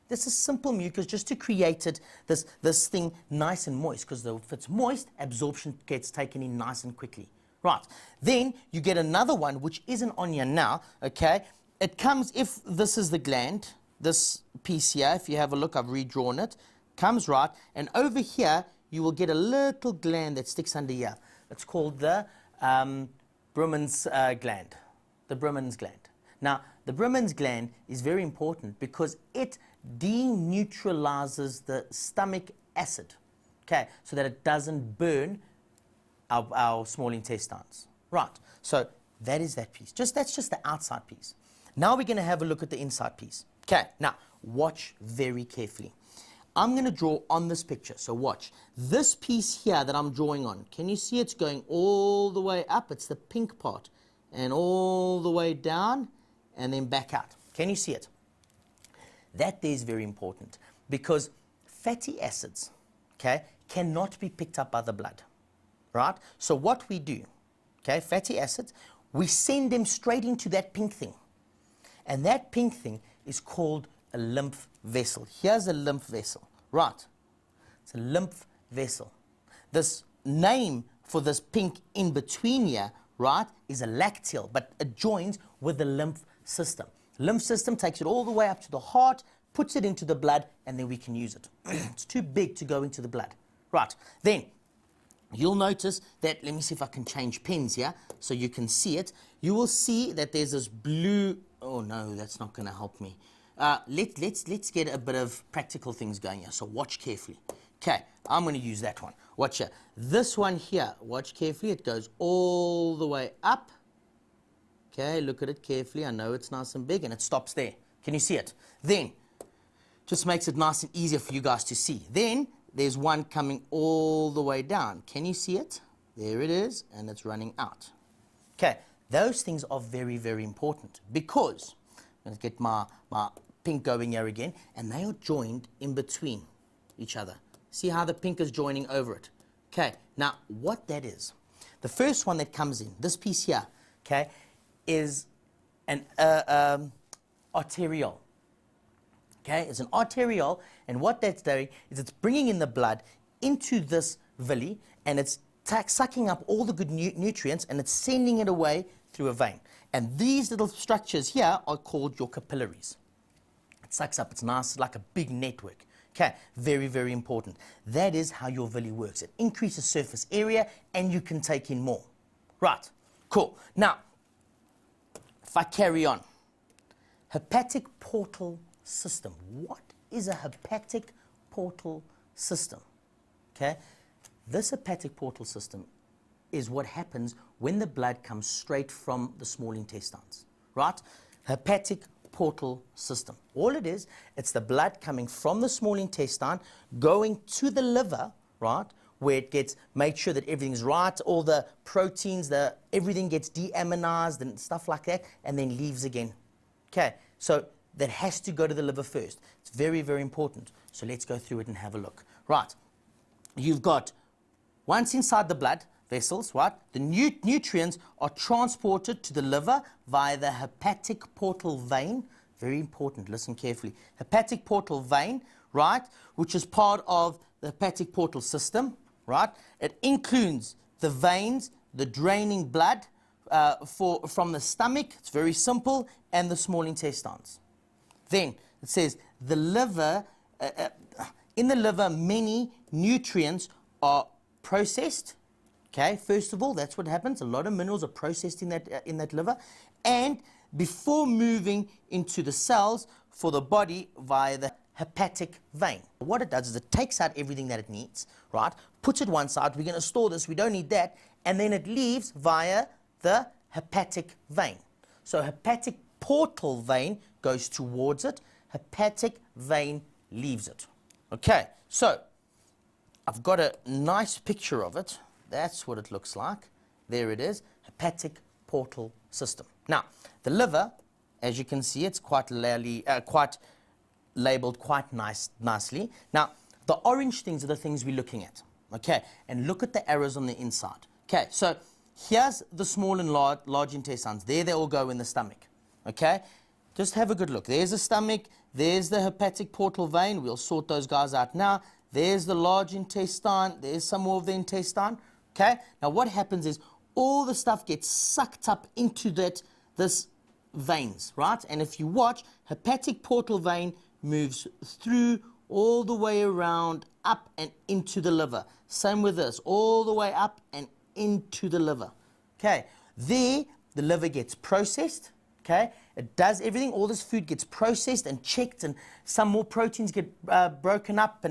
This is simple mucus just to create it, this thing nice and moist, because if it's moist, absorption gets taken in nice and quickly. Right, then you get another one which isn't on here now. Okay, it comes, if this is the gland, this piece here, if you have a look, I've redrawn it, comes right, and over here you will get a little gland that sticks under here. It's called the Brumman's gland. The Brumman's gland. Now, the Brumman's gland is very important because it deneutralizes the stomach acid, okay, so that it doesn't burn our small intestines. Right, so that is that piece. That's just the outside piece. Now we're going to have a look at the inside piece. Okay, now watch very carefully. I'm going to draw on this picture, so watch. This piece here that I'm drawing on, can you see it's going all the way up? It's the pink part. And all the way down, and then back out. Can you see it? That there is very important, because fatty acids, okay, cannot be picked up by the blood, right? So what we do, okay, fatty acids, we send them straight into that pink thing. And that pink thing is called a lymph vessel. Here's a lymph vessel, right? It's a lymph vessel. This name for this pink in between here, right, is a lacteal, but it joins with the lymph system. Lymph system takes it all the way up to the heart, puts it into the blood, and then we can use it. It's too big to go into the blood. Right, then you'll notice that, let me see if I can change pens here so you can see it. You will see that there's this blue, oh no, that's not going to help me. Let's get a bit of practical things going here, so watch carefully. Okay, I'm going to use that one. Watch here. This one here, watch carefully. It goes all the way up. Okay, look at it carefully. I know it's nice and big, and it stops there. Can you see it? Then, just makes it nice and easier for you guys to see. Then, there's one coming all the way down. Can you see it? There it is, and it's running out. Okay, those things are very, very important because, let's get my pink going here again, and they are joined in between each other. See how the pink is joining over it? Okay, now what that is, the first one that comes in, this piece here, okay, is an arteriole. Okay, it's an arteriole, and what that's doing is it's bringing in the blood into this villi, and it's sucking up all the good nutrients, and it's sending it away through a vein. And these little structures here are called your capillaries. It sucks up, it's nice, like a big network. Okay, very, very important. That is how your villi works. It increases surface area and you can take in more. Right, cool. Now, if I carry on, hepatic portal system. What is a hepatic portal system? Okay, this hepatic portal system is what happens when the blood comes straight from the small intestines. Right, hepatic portal system. All it is, it's the blood coming from the small intestine, going to the liver, right, where it gets made sure that everything's right, all the proteins, everything gets deaminized and stuff like that, and then leaves again. Okay, so that has to go to the liver first. It's very, very important. So let's go through it and have a look. Right, you've got, once inside the blood vessels, right, the nutrients are transported to the liver via the hepatic portal vein. Very important, listen carefully. Hepatic portal vein, right, which is part of the hepatic portal system, right? It includes the veins, the draining blood from the stomach, it's very simple, and the small intestines. Then it says the liver, in the liver, many nutrients are processed. Okay, first of all, that's what happens. A lot of minerals are processed in that liver, and before moving into the cells for the body via the hepatic vein. What it does is it takes out everything that it needs, right? Puts it one side. We're going to store this. We don't need that, and then it leaves via the hepatic vein. So hepatic portal vein goes towards it, hepatic vein leaves it. Okay, so I've got a nice picture of it. That's what it looks like. There it is, hepatic portal system. Now, the liver, as you can see, it's quite labeled quite nicely. Now, the orange things are the things we're looking at. Okay, and look at the arrows on the inside. Okay, so here's the small and large intestines. There they all go in the stomach. Okay, just have a good look. There's the stomach, there's the hepatic portal vein. We'll sort those guys out now. There's the large intestine, there's some more of the intestine. Okay, now what happens is all the stuff gets sucked up into this veins, right? And if you watch, hepatic portal vein moves through all the way around, up and into the liver. Same with this, all the way up and into the liver. Okay, there the liver gets processed. Okay, it does everything. All this food gets processed and checked, and some more proteins get broken up,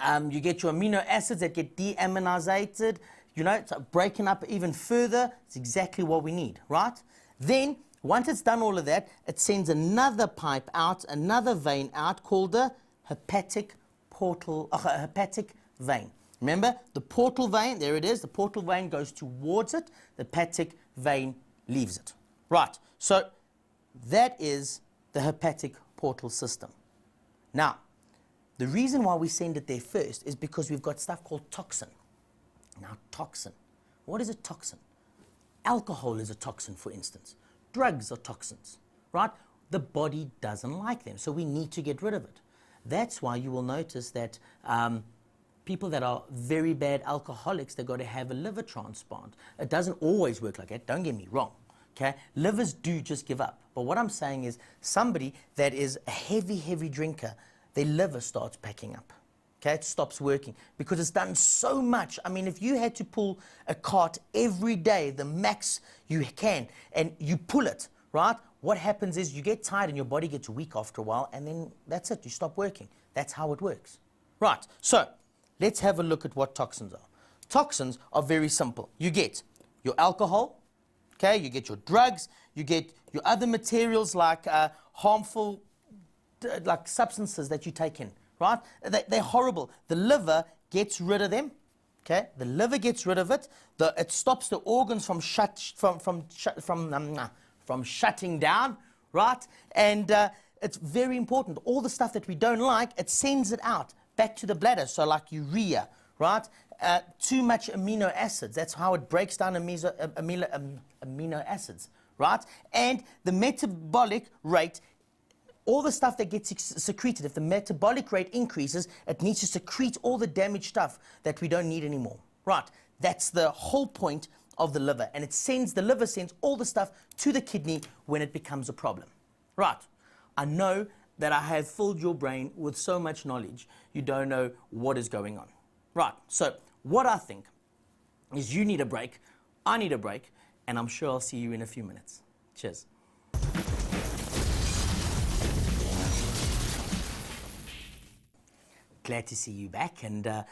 and you get your amino acids that get deaminizated. You know, it's breaking up even further. It's exactly what we need, right? Then, once it's done all of that, it sends another pipe out, another vein out called the hepatic vein. Remember, the portal vein, there it is, the portal vein goes towards it, the hepatic vein leaves it. Right, so that is the hepatic portal system. Now, the reason why we send it there first is because we've got stuff called toxin. Now, toxin. What is a toxin? Alcohol is a toxin, for instance. Drugs are toxins, right? The body doesn't like them, so we need to get rid of it. That's why you will notice that people that are very bad alcoholics, they've got to have a liver transplant. It doesn't always work like that, don't get me wrong. Okay? Livers do just give up. But what I'm saying is somebody that is a heavy drinker, their liver starts packing up. Okay? It stops working because it's done so much. I mean, if you had to pull a cart every day, the max you can, and you pull it, right? What happens is you get tired and your body gets weak after a while, and then that's it, you stop working. That's how it works. Right, so let's have a look at what toxins are. Toxins are very simple. You get your alcohol, okay, you get your drugs, you get your other materials like harmful like substances that you take in, right? They're horrible. The liver gets rid of them, okay? The liver gets rid of it. It stops the organs from shutting down, right? And it's very important. All the stuff that we don't like, it sends it out back to the bladder. So like urea, right? Too much amino acids. That's how it breaks down amino acids, right? And the metabolic rate, all the stuff that gets secreted, if the metabolic rate increases, it needs to secrete all the damaged stuff that we don't need anymore, right? That's the whole point of the liver, and the liver sends all the stuff to the kidney when it becomes a problem. Right, I know that I have filled your brain with so much knowledge, you don't know what is going on. Right, so what I think is you need a break, I need a break, and I'm sure I'll see you in a few minutes. Cheers. Glad to see you back, and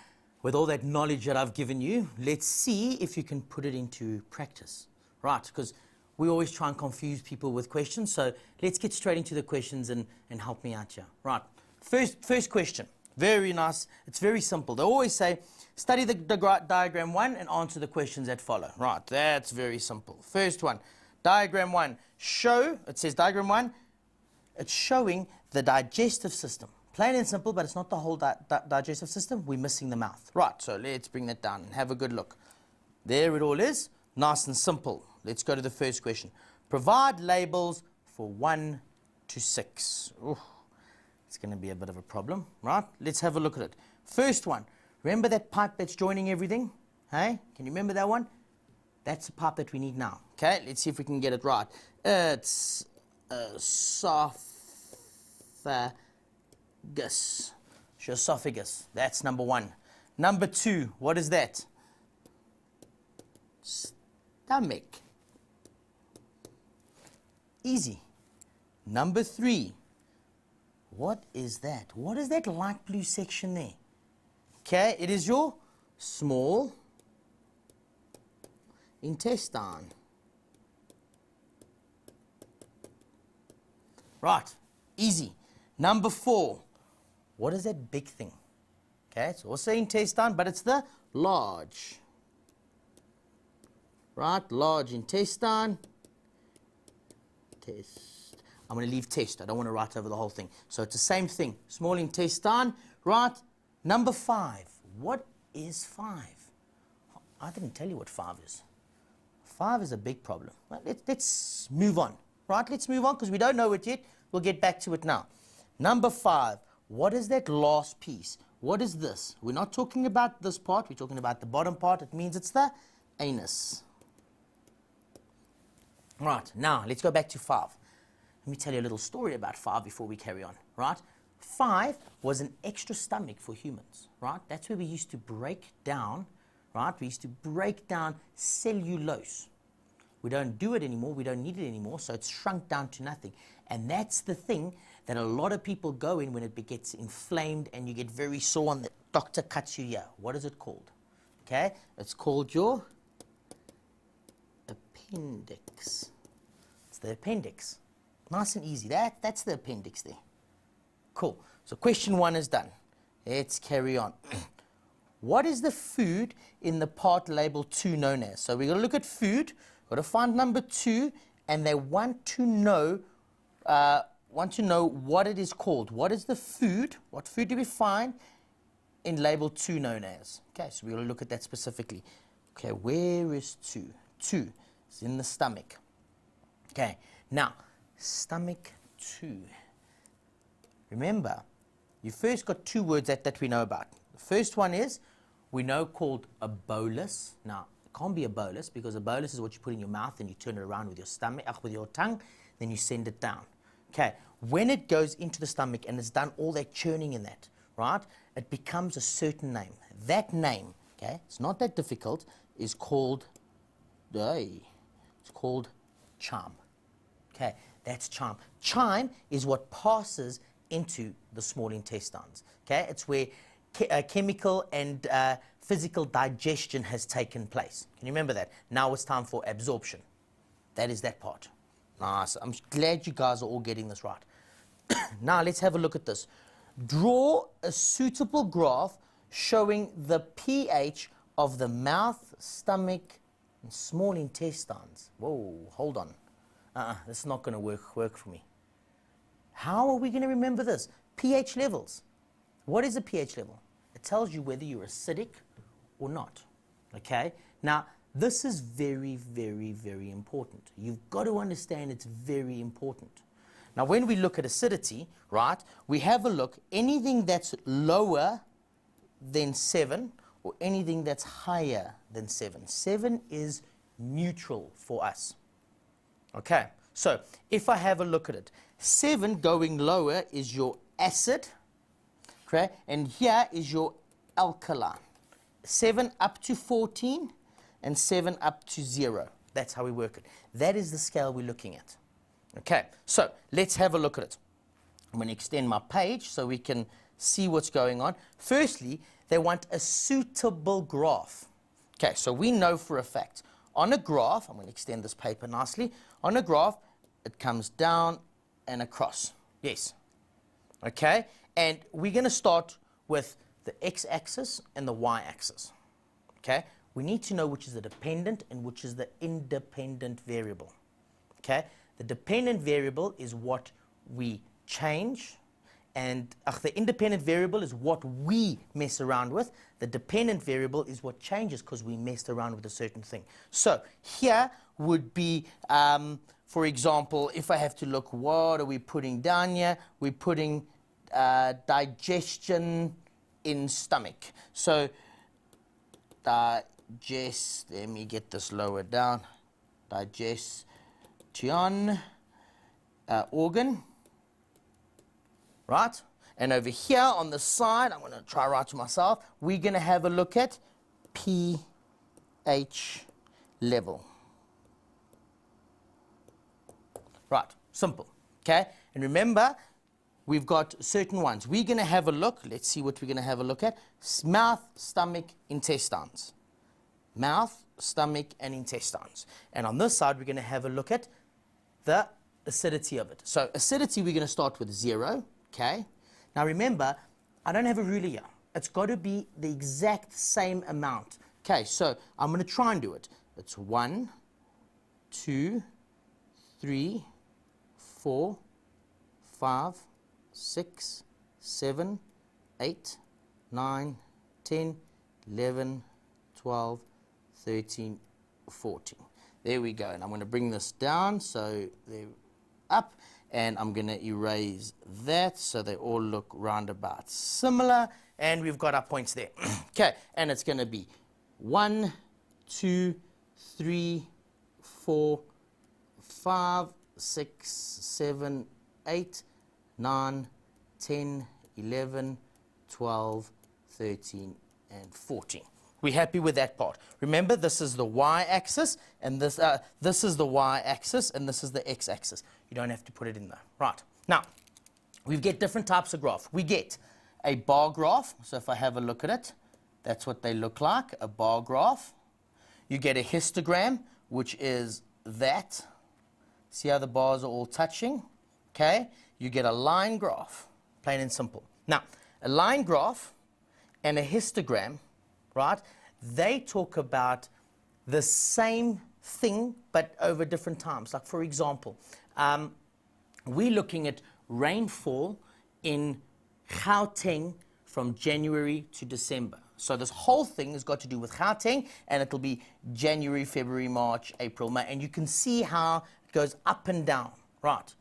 with all that knowledge that I've given you, let's see if you can put it into practice, right? Because we always try and confuse people with questions, so let's get straight into the questions and help me out here. Right, first question, very nice, it's very simple. They always say, study the diagram 1 and answer the questions that follow. Right, that's very simple. First one, diagram 1, it says diagram 1, it's showing the digestive system. Plain and simple, but it's not the whole digestive system. We're missing the mouth. Right, so let's bring that down and have a good look. There it all is, nice and simple. Let's go to the first question. Provide labels for 1 to 6. Ooh, it's going to be a bit of a problem, right? Let's have a look at it. First one, remember that pipe that's joining everything? Hey, can you remember that one? That's the pipe that we need now. Okay, let's see if we can get it right. It's esophagus. That's number 1. Number 2, what is that? Stomach. Easy. Number 3, what is that? What is that light blue section there? Okay, it is your small intestine. Right, easy. Number 4, what is that big thing? Okay, it's also intestine, but it's the large. Right, large intestine. I'm going to leave test. I don't want to write over the whole thing. So it's the same thing. Small intestine. Right, number 5. What is 5? I didn't tell you what 5 is. 5 is a big problem. Right, let's move on. Right, let's move on because we don't know it yet. We'll get back to it now. Number 5. What is that last piece? What is this? We're not talking about this part. We're talking about the bottom part. It means it's the anus. Right, now let's go back to 5. Let me tell you a little story about 5 before we carry on. Right, 5 was an extra stomach for humans. Right, that's where we used to break down. Right, we used to break down cellulose. We don't do it anymore. We don't need it anymore. So it's shrunk down to nothing. And that's the thing that a lot of people go in when it gets inflamed and you get very sore and the doctor cuts you here. What is it called? Okay, it's called your appendix. It's the appendix. Nice and easy. That's the appendix there. Cool. So question 1 is done. Let's carry on. What is the food in the part labeled 2 known as? So we're going to look at food. We've got to find number 2, and they want to know what it is called. What is the food? What food do we find in label 2 known as? Okay, so we're going to look at that specifically. Okay, where is 2? 2 is in the stomach. Okay, now, stomach 2. Remember, you first got 2 words that we know about. The first one is, we know called a bolus. Now, it can't be a bolus because a bolus is what you put in your mouth and you turn it around with your stomach, with your tongue, then you send it down. Okay, when it goes into the stomach and it's done all that churning in that, right, it becomes a certain name. That name, okay, it's not that difficult, is called, it's called chyme. Okay, that's chyme. Chyme is what passes into the small intestines. Okay, it's where chemical and physical digestion has taken place. Can you remember that? Now it's time for absorption. That is that part. Nice. I'm glad you guys are all getting this right. Now let's have a look at this. Draw a suitable graph showing the pH of the mouth, stomach, and small intestines. Whoa, hold on. This is not going to work for me. How are we going to remember this? pH levels. What is a pH level? It tells you whether you're acidic or not. Okay? Now, this is very, very, very important. You've got to understand it's very important. Now, when we look at acidity, right, we have a look, anything that's lower than 7 or anything that's higher than 7. 7 is neutral for us. Okay, so if I have a look at it, 7 going lower is your acid, okay, and here is your alkaline. 7 up to 14 and 7 up to 0. That's how we work it. That is the scale we're looking at. Okay, so let's have a look at it. I'm going to extend my page so we can see what's going on. Firstly, they want a suitable graph. Okay, so we know for a fact. On a graph, I'm going to extend this paper nicely. On a graph, it comes down and across. Yes. Okay, and we're going to start with the x-axis and the y-axis. Okay, we need to know which is the dependent and which is the independent variable. Okay, the dependent variable is what we change, and the independent variable is what we mess around with. The dependent variable is what changes because we messed around with a certain thing. So here would be, for example, if I have to look, what are we putting down here? We're putting digestion in stomach. So let me get this lower down. Digestion organ. Right? And over here on the side, I'm going to try write to myself, we're going to have a look at pH level. Right, simple. Okay? And remember, we've got certain ones. We're going to have a look. Let's see what we're going to have a look at. Mouth, stomach, intestines. Mouth, stomach, and intestines. And on this side, we're going to have a look at the acidity of it. So acidity, we're going to start with 0, okay? Now remember, I don't have a ruler here. It's got to be the exact same amount. Okay, so I'm going to try and do it. It's 1, 2, 3, 4, 5, 6, 7, 8, 9, 10, 11, 12, 13, 14. There we go. And I'm going to bring this down, so they're up, and I'm going to erase that so they all look roundabout similar, and we've got our points there. Okay, and it's going to be 1, 2, 3, 4, 5, 6, 7, 8, 9, 10, 11, 12, 13, and 14. We're happy with that part. Remember, this is the y-axis, and this is the y-axis, and this is the x-axis. You don't have to put it in there. Right. Now, we get different types of graph. We get a bar graph. So if I have a look at it, that's what they look like, a bar graph. You get a histogram, which is that. See how the bars are all touching? Okay. You get a line graph, plain and simple. Now, a line graph and a histogram, right, they talk about the same thing but over different times. Like, for example, we're looking at rainfall in Gauteng from January to December. So this whole thing has got to do with Gauteng, and it'll be January, February, March, April, May, and you can see how it goes up and down, right?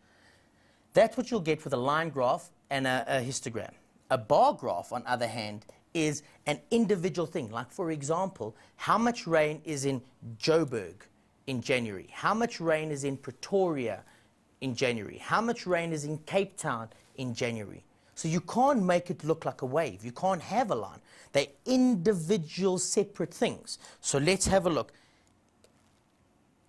That's what you'll get with a line graph and a histogram. A bar graph, on the other hand, is an individual thing. Like, for example, how much rain is in Joburg in January? How much rain is in Pretoria in January? How much rain is in Cape Town in January? So you can't make it look like a wave. You can't have a line. They're individual, separate things. So let's have a look.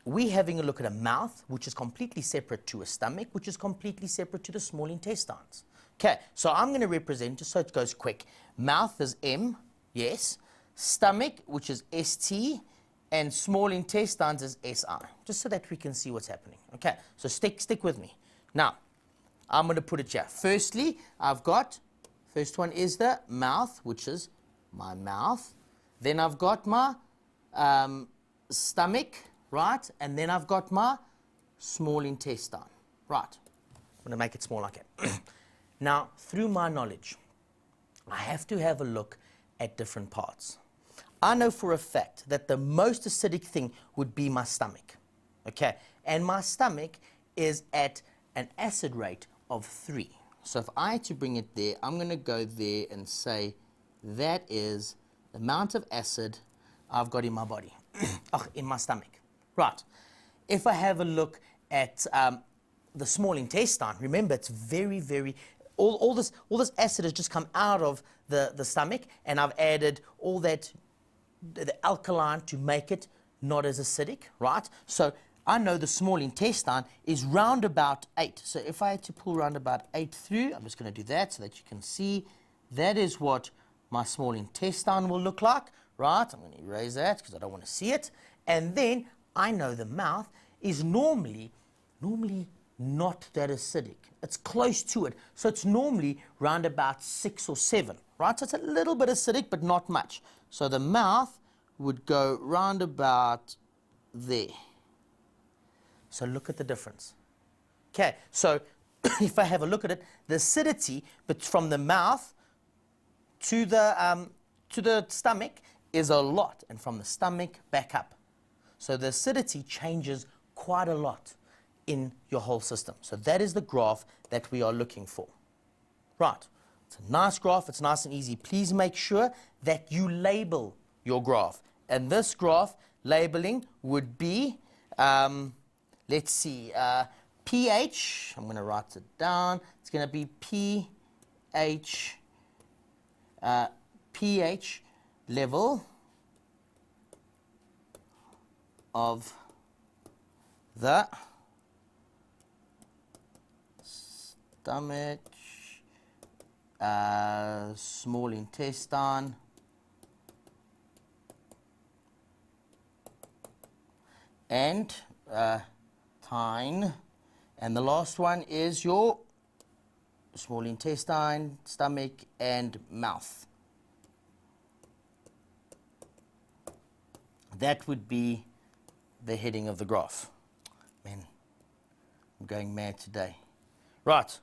We're having a look at a mouth, which is completely separate to a stomach, which is completely separate to the small intestines. Okay, so I'm going to represent, just so it goes quick. Mouth is M, yes. Stomach, which is ST, and small intestines is SI, just so that we can see what's happening. Okay, so stick with me. Now, I'm going to put it here. Firstly, I've got, first one is the mouth, which is my mouth. Then I've got my stomach, right? And then I've got my small intestine, right? I'm going to make it small like that. Now, through my knowledge, I have to have a look at different parts. I know for a fact that the most acidic thing would be my stomach, okay? And my stomach is at an acid rate of 3. So if I had to bring it there, I'm going to go there and say that is the amount of acid I've got in my body, in my stomach. Right. If I have a look at the small intestine, remember it's very, very, all this acid has just come out of the stomach, and I've added all that, the alkaline, to make it not as acidic, right? So I know the small intestine is round about 8. So if I had to pull round about 8 through, I'm just going to do that so that you can see that is what my small intestine will look like, right? I'm going to erase that because I don't want to see it. And then I know the mouth is normally not that acidic. It's close to it. So it's normally round about 6 or 7, right? So it's a little bit acidic, but not much. So the mouth would go round about there. So look at the difference. Okay, so if I have a look at it, the acidity but from the mouth to the stomach is a lot, and from the stomach back up. So the acidity changes quite a lot in your whole system. So that is the graph that we are looking for. Right. It's a nice graph. It's nice and easy. Please make sure that you label your graph. And this graph labeling would be, let's see, pH. I'm going to write it down. It's going to be pH level of the stomach, small intestine, and And the last one is your small intestine, stomach, and mouth. That would be the heading of the graph. Man, I'm going mad today. Right.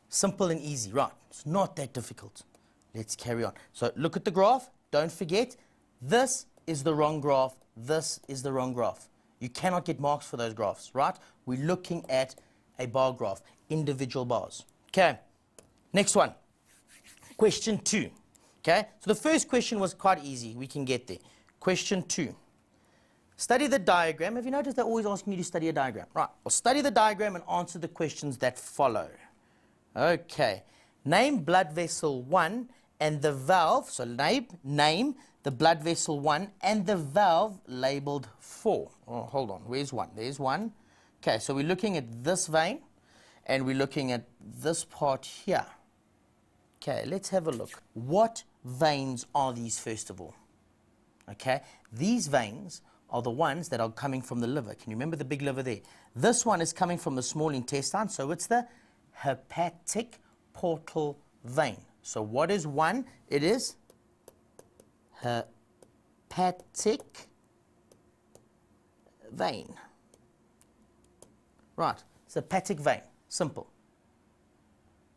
Simple and easy, right? It's not that difficult. Let's carry on. So look at the graph. Don't forget, this is the wrong graph. This is the wrong graph. You cannot get marks for those graphs, right? We're looking at a bar graph, individual bars. Okay, next one. Question 2. Okay, so the first question was quite easy. We can get there. Question 2. Study the diagram. Have you noticed they're always asking you to study a diagram? Right, well, study the diagram and answer the questions that follow. Okay, name blood vessel 1 and the valve, so name the blood vessel 1 and the valve labeled 4. Oh, hold on, where's 1? There's 1. Okay, so we're looking at this vein and we're looking at this part here. Okay, let's have a look. What veins are these first of all? Okay, these veins are the ones that are coming from the liver. Can you remember the big liver there? This one is coming from the small intestine, so it's the hepatic portal vein. So what is 1? It is hepatic vein. Right, it's a hepatic vein, simple.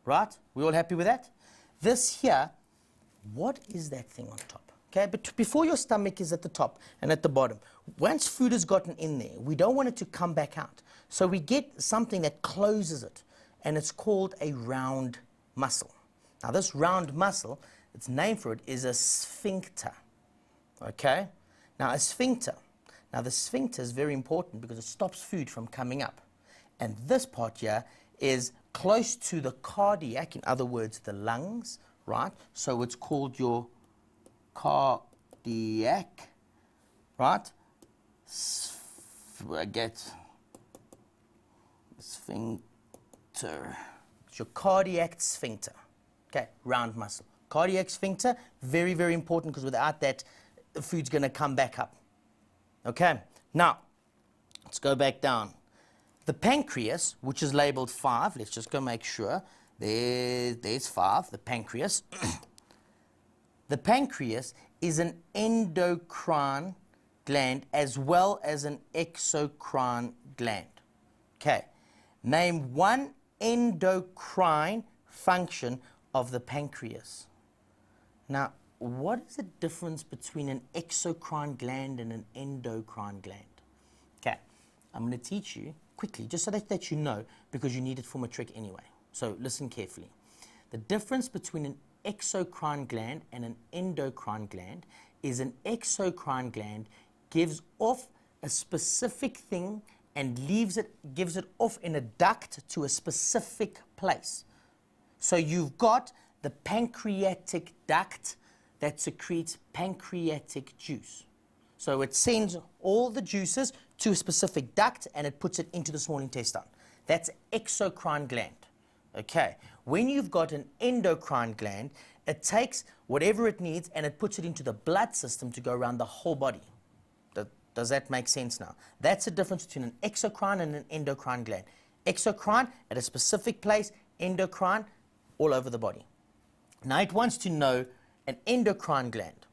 Right, we all happy with that? This here, what is that thing on top? Okay, but before your stomach is at the top and at the bottom, once food has gotten in there, we don't want it to come back out. So we get something that closes it, and it's called a round muscle. Now this round muscle, its name for it is a sphincter. Okay, now a sphincter. Now the sphincter is very important because it stops food from coming up. And this part here is close to the cardiac, in other words, the lungs, right? So it's called your cardiac, right? I get sphincter. It's your cardiac sphincter. Okay, round muscle. Cardiac sphincter, very, very important because without that, the food's going to come back up. Okay, now, let's go back down. The pancreas, which is labeled 5, let's just go make sure. There's 5, the pancreas. The pancreas is an endocrine gland as well as an exocrine gland. Okay, name one endocrine function of the pancreas. Now, what is the difference between an exocrine gland and an endocrine gland? Okay, I'm going to teach you quickly, just so that you know, because you need it for matric anyway. So listen carefully. The difference between an exocrine gland and an endocrine gland is an exocrine gland gives off a specific thing and gives it off in a duct to a specific place. So you've got the pancreatic duct that secretes pancreatic juice. So it sends all the juices to a specific duct and it puts it into the small intestine. That's exocrine gland. Okay, when you've got an endocrine gland, it takes whatever it needs and it puts it into the blood system to go around the whole body. Does that make sense now? That's the difference between an exocrine and an endocrine gland. Exocrine at a specific place, endocrine all over the body. Now it wants to know an endocrine gland.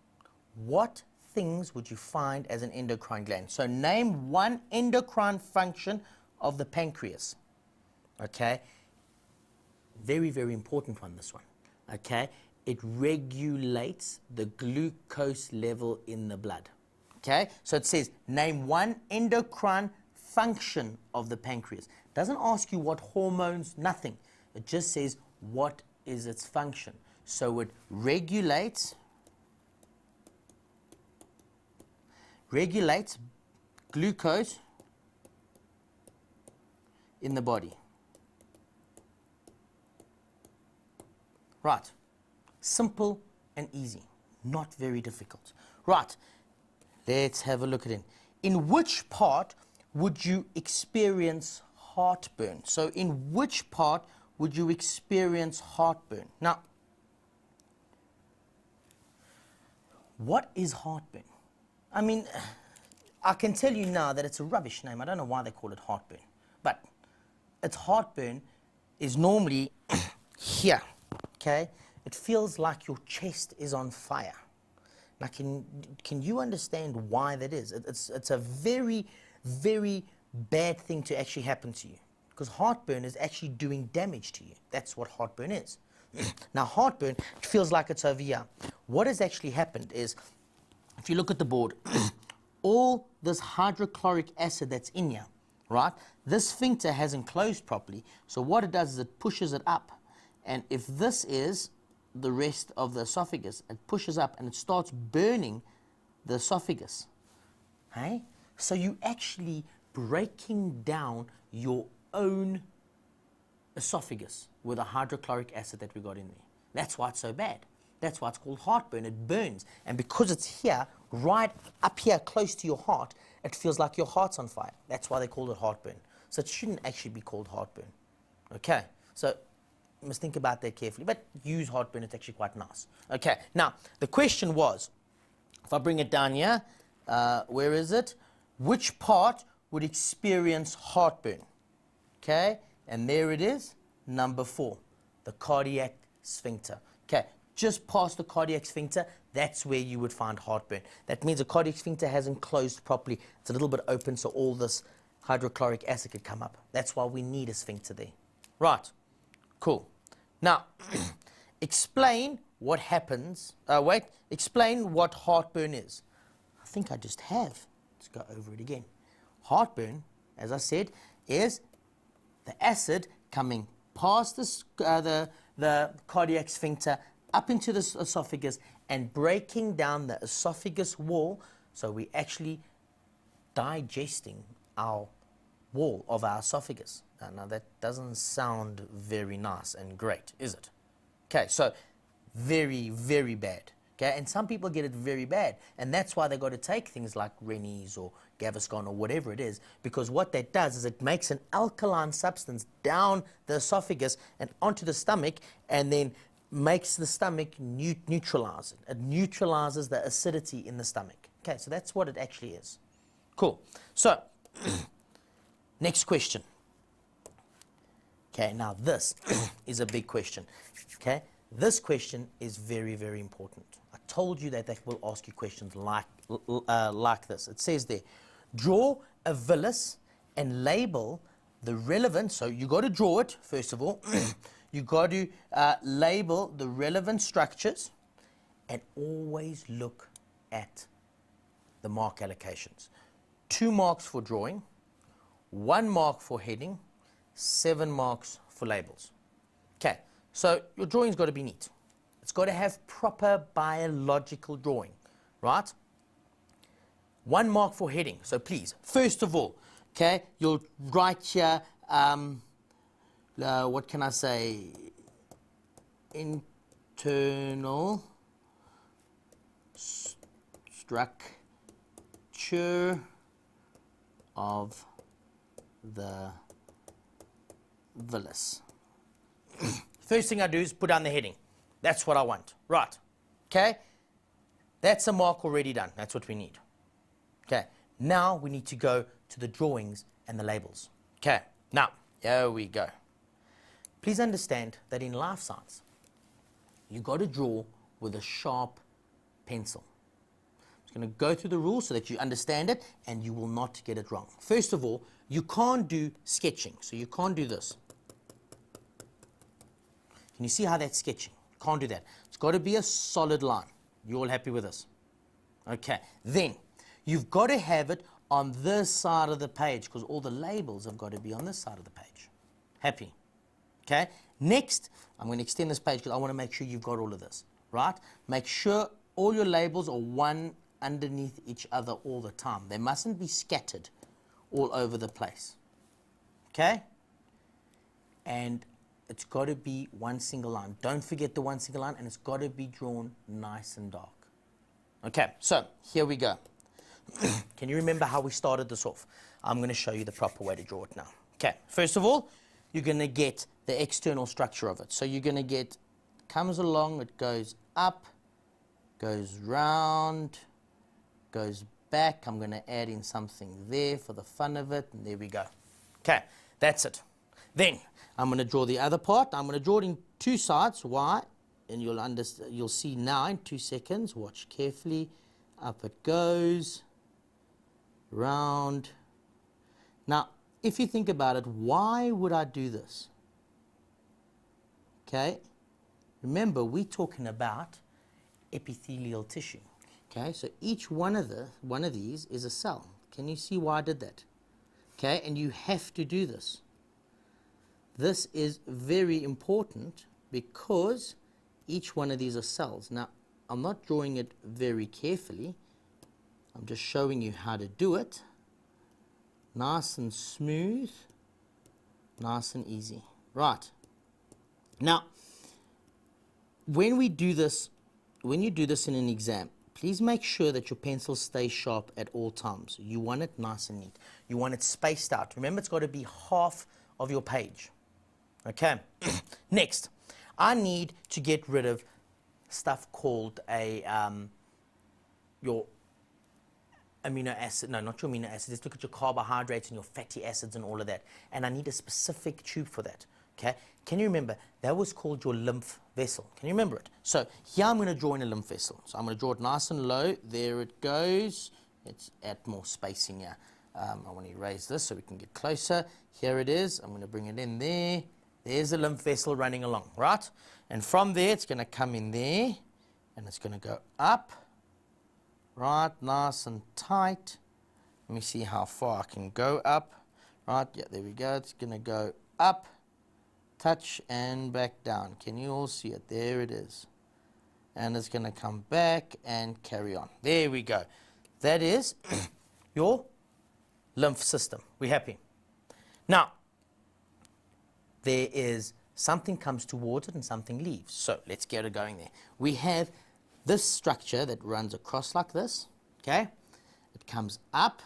What things would you find as an endocrine gland? So name one endocrine function of the pancreas. Okay, very, very important one, this one. Okay, it regulates the glucose level in the blood. Okay, so it says name one endocrine function of the pancreas. It doesn't ask you what hormones, nothing. It just says what is its function. So it regulates glucose in the body. Right, simple and easy, not very difficult. Right, let's have a look at it. In which part would you experience heartburn? So in which part would you experience heartburn? Now, what is heartburn? I mean, I can tell you now that it's a rubbish name. I don't know why they call it heartburn. But its heartburn is normally here, okay? It feels like your chest is on fire. Now, can you understand why that is? It's a very, very bad thing to actually happen to you, because heartburn is actually doing damage to you. That's what heartburn is. Now, heartburn, it feels like it's over here. What has actually happened is, if you look at the board, all this hydrochloric acid that's in here, right? This sphincter hasn't closed properly, so what it does is it pushes it up. And if this is the rest of the esophagus, it pushes up and it starts burning the esophagus. Hey? So you actually breaking down your own esophagus with the hydrochloric acid that we got in there. That's why it's so bad. That's why it's called heartburn. It burns. And because it's here, right up here, close to your heart, it feels like your heart's on fire. That's why they call it heartburn. So it shouldn't actually be called heartburn. Okay? So you must think about that carefully. But use heartburn, it's actually quite nice. Okay, now, the question was, if I bring it down here, where is it? Which part would experience heartburn? Okay, and there it is, number 4, the cardiac sphincter. Okay, just past the cardiac sphincter, that's where you would find heartburn. That means the cardiac sphincter hasn't closed properly. It's a little bit open, so all this hydrochloric acid could come up. That's why we need a sphincter there. Right, cool. Now, explain what happens, explain what heartburn is. I think I just have. Let's go over it again. Heartburn, as I said, is the acid coming past the cardiac sphincter up into the esophagus and breaking down the esophagus wall, so we're actually digesting our wall of our esophagus. Now that doesn't sound very nice and great, is it? Okay, so very, very bad. Okay, and some people get it very bad, and that's why they got to take things like Rennies or Gaviscon or whatever it is, because what that does is it makes an alkaline substance down the esophagus and onto the stomach, and then makes the stomach neutralize it. It neutralizes the acidity in the stomach. Okay, so that's what it actually is. Cool. So, next question. Okay, now this is a big question. Okay, this question is very, very important. I told you that they will ask you questions like this. It says there, draw a villus and label the relevant, so you got to draw it, first of all. You got to label the relevant structures and always look at the mark allocations. 2 marks for drawing, 1 mark for heading, 7 marks for labels. Okay, so your drawing's got to be neat. It's got to have proper biological drawing, right? 1 mark for heading. So please, first of all, okay, you'll write here, what can I say? Internal structure of the villus. First thing I do is put down the heading. That's what I want. Right. Okay? That's a mark already done. That's what we need. Okay. Now we need to go to the drawings and the labels. Okay. Now, here we go. Please understand that in life science, you got to draw with a sharp pencil. I'm just going to go through the rules so that you understand it and you will not get it wrong. First of all, you can't do sketching, so you can't do this. Can you see how that's sketching? Can't do that. It's got to be a solid line. You all happy with this? Okay. Then, you've got to have it on this side of the page because all the labels have got to be on this side of the page. Happy? Okay. Next, I'm going to extend this page because I want to make sure you've got all of this. Right? Make sure all your labels are one underneath each other all the time. They mustn't be scattered all over the place. Okay? And it's got to be one single line. Don't forget the one single line, and it's got to be drawn nice and dark. Okay, so here we go. Can you remember how we started this off? I'm going to show you the proper way to draw it now. Okay, first of all, you're going to get the external structure of it. So you're going to get, comes along, it goes up, goes round, goes back. I'm going to add in something there for the fun of it, and there we go. Okay, that's it. Then I'm going to draw the other part. I'm going to draw it in two sides. Why? And you'll see now in 2 seconds. Watch carefully. Up it goes. Round. Now, if you think about it, why would I do this? Okay. Remember, we're talking about epithelial tissue. Okay, so each one of these is a cell. Can you see why I did that? Okay, and you have to do this. This is very important because each one of these are cells. Now, I'm not drawing it very carefully. I'm just showing you how to do it. Nice and smooth, nice and easy. Right. Now, when you do this in an exam, please make sure that your pencil stays sharp at all times. You want it nice and neat. You want it spaced out. Remember, it's got to be half of your page. Okay. Next, I need to get rid of stuff called your amino acid. No, not your amino acids. Let's look at your carbohydrates and your fatty acids and all of that. And I need a specific tube for that. Okay. Can you remember? That was called your lymph vessel. Can you remember it? So here I'm going to draw in a lymph vessel. So I'm going to draw it nice and low. There it goes. Let's add more spacing here. I want to erase this so we can get closer. Here it is. I'm going to bring it in there. There's a lymph vessel running along, right? And from there, it's going to come in there, and it's going to go up, right, nice and tight. Let me see how far I can go up. Right, yeah, there we go. It's going to go up, touch, and back down. Can you all see it? There it is. And it's going to come back and carry on. There we go. That is your lymph system. We happy? Now, there is something comes towards it and something leaves. So let's get it going there. We have this structure that runs across like this. Okay? It comes up,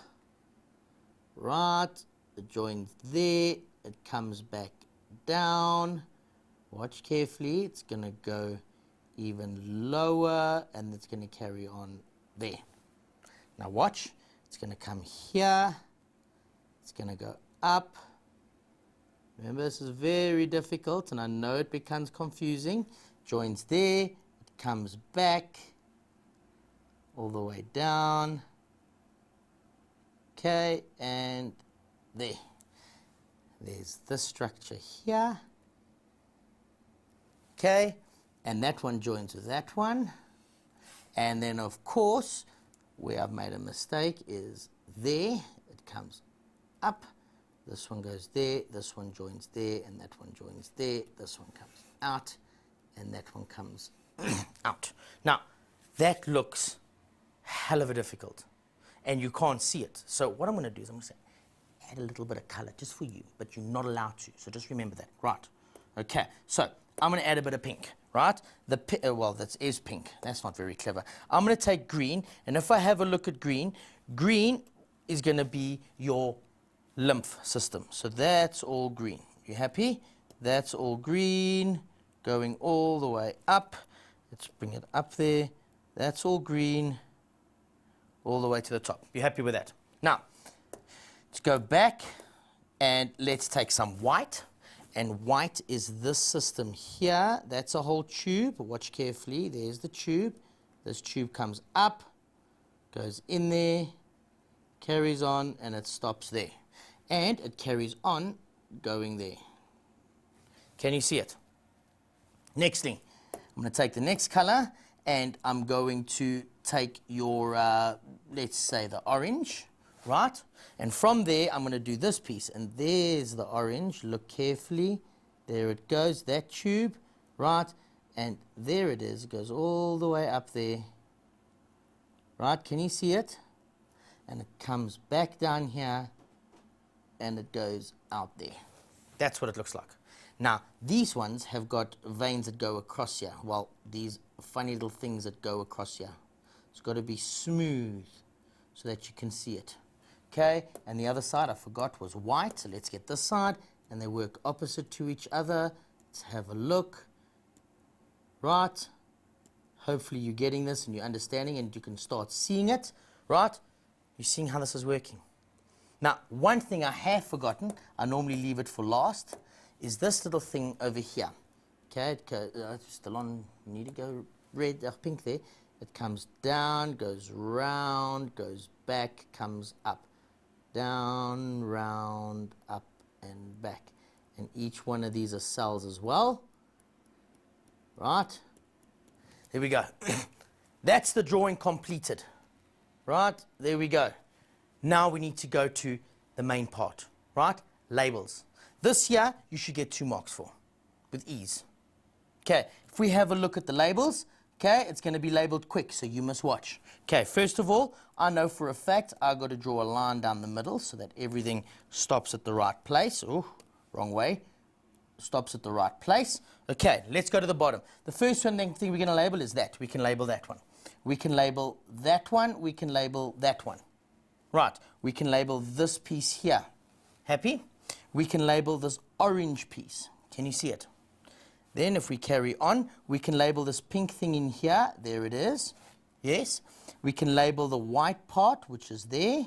right, it joins there, it comes back down. Watch carefully. It's going to go even lower, and it's going to carry on there. Now watch. It's going to come here. It's going to go up. Remember, this is very difficult, and I know it becomes confusing. Joins there. It comes back all the way down. Okay, and there. There's this structure here. Okay, and that one joins with that one. And then, of course, where I've made a mistake is there. It comes up. This one goes there. This one joins there. And that one joins there. This one comes out. And that one comes out. Now, that looks hell of a difficult. And you can't see it. So what I'm going to do is I'm going to say, add a little bit of color just for you. But you're not allowed to. So just remember that. Right. Okay. So I'm going to add a bit of pink. Right? Well, that is pink. That's not very clever. I'm going to take green. And if I have a look at green, green is going to be your lymph system. So that's all green. You happy? That's all green. Going all the way up. Let's bring it up there. That's all green. All the way to the top. You happy with that? Now, let's go back and let's take some white. And white is this system here. That's a whole tube. Watch carefully. There's the tube. This tube comes up, goes in there, carries on, and it stops there. And it carries on going there. Can you see it? Next thing, I'm going to take the next color, and I'm going to take your, let's say, the orange, right? And from there, I'm going to do this piece. And there's the orange. Look carefully. There it goes, that tube, right? And there it is. It goes all the way up there. Right? Can you see it? And it comes back down here. And it goes out there. That's what it looks like. Now, these ones have got veins that go across here. Well, these funny little things that go across here. It's got to be smooth so that you can see it. Okay, and the other side I forgot was white, so let's get this side, and they work opposite to each other. Let's have a look. Right, hopefully you're getting this and you're understanding and you can start seeing it. Right, you're seeing how this is working. Now, one thing I have forgotten, I normally leave it for last, is this little thing over here. Okay, it's still on, need to go red, pink there. It comes down, goes round, goes back, comes up. Down, round, up, and back. And each one of these are cells as well. Right? There we go. That's the drawing completed. Right? There we go. Now we need to go to the main part. Right? Labels. This here, you should get 2 marks for, with ease. Okay, if we have a look at the labels, okay, it's going to be labeled quick, so you must watch. Okay, first of all, I know for a fact I've got to draw a line down the middle so that everything stops at the right place. Oh, wrong way. Stops at the right place. Okay, let's go to the bottom. The first thing we're going to label is that. We can label that one. We can label that one. We can label that one. Right, we can label this piece here. Happy? We can label this orange piece. Can you see it? Then if we carry on, we can label this pink thing in here. There it is. Yes. We can label the white part, which is there.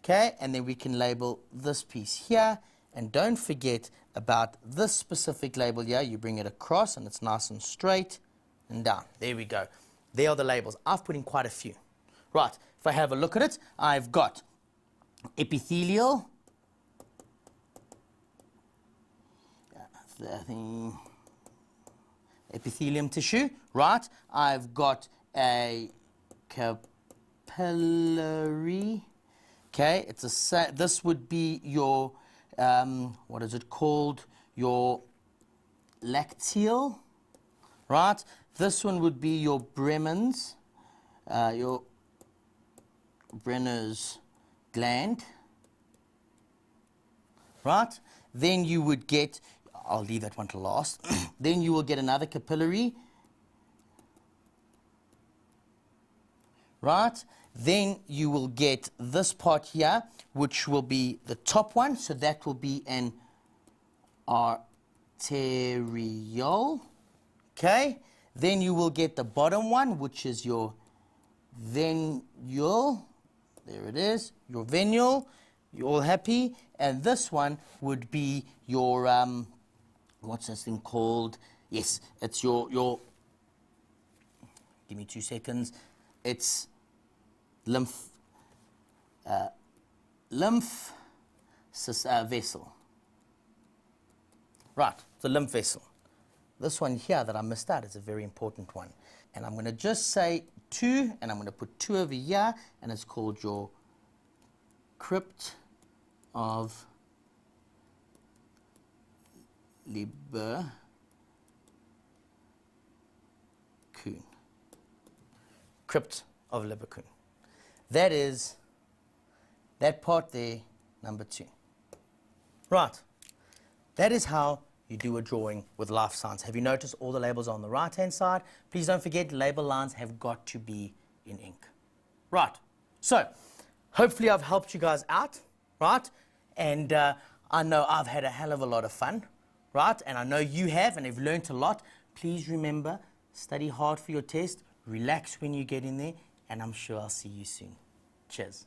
Okay. And then we can label this piece here. And don't forget about this specific label here. You bring it across and it's nice and straight and down. There we go. There are the labels. I've put in quite a few. Right. If I have a look at it, I've got epithelial. Epithelium tissue, right? I've got a capillary. Okay, this would be your what is it called? Your lacteal, right? This one would be your Brenner's gland, right? Then you would get, I'll leave that one to last. Then you will get another capillary, right? Then you will get this part here, which will be the top one. So that will be an arteriole. Okay. Then you will get the bottom one, which is your venule. There it is, your venule. You're all happy. And this one would be your what's this thing called? Yes, it's your give me 2 seconds. It's lymph vessel. Right, it's a lymph vessel. This one here that I missed out is a very important one. And I'm going to just say 2, and I'm going to put 2 over here, and it's called your crypt of Lieberkühn. Crypt of Lieberkühn. That is that part there, number 2. Right. That is how you do a drawing with life science. Have you noticed all the labels are on the right-hand side? Please don't forget, label lines have got to be in ink. Right. So, hopefully I've helped you guys out, right? And I know I've had a hell of a lot of fun, right? And I know you have, and have learned a lot. Please remember, study hard for your test, relax when you get in there, and I'm sure I'll see you soon. Cheers.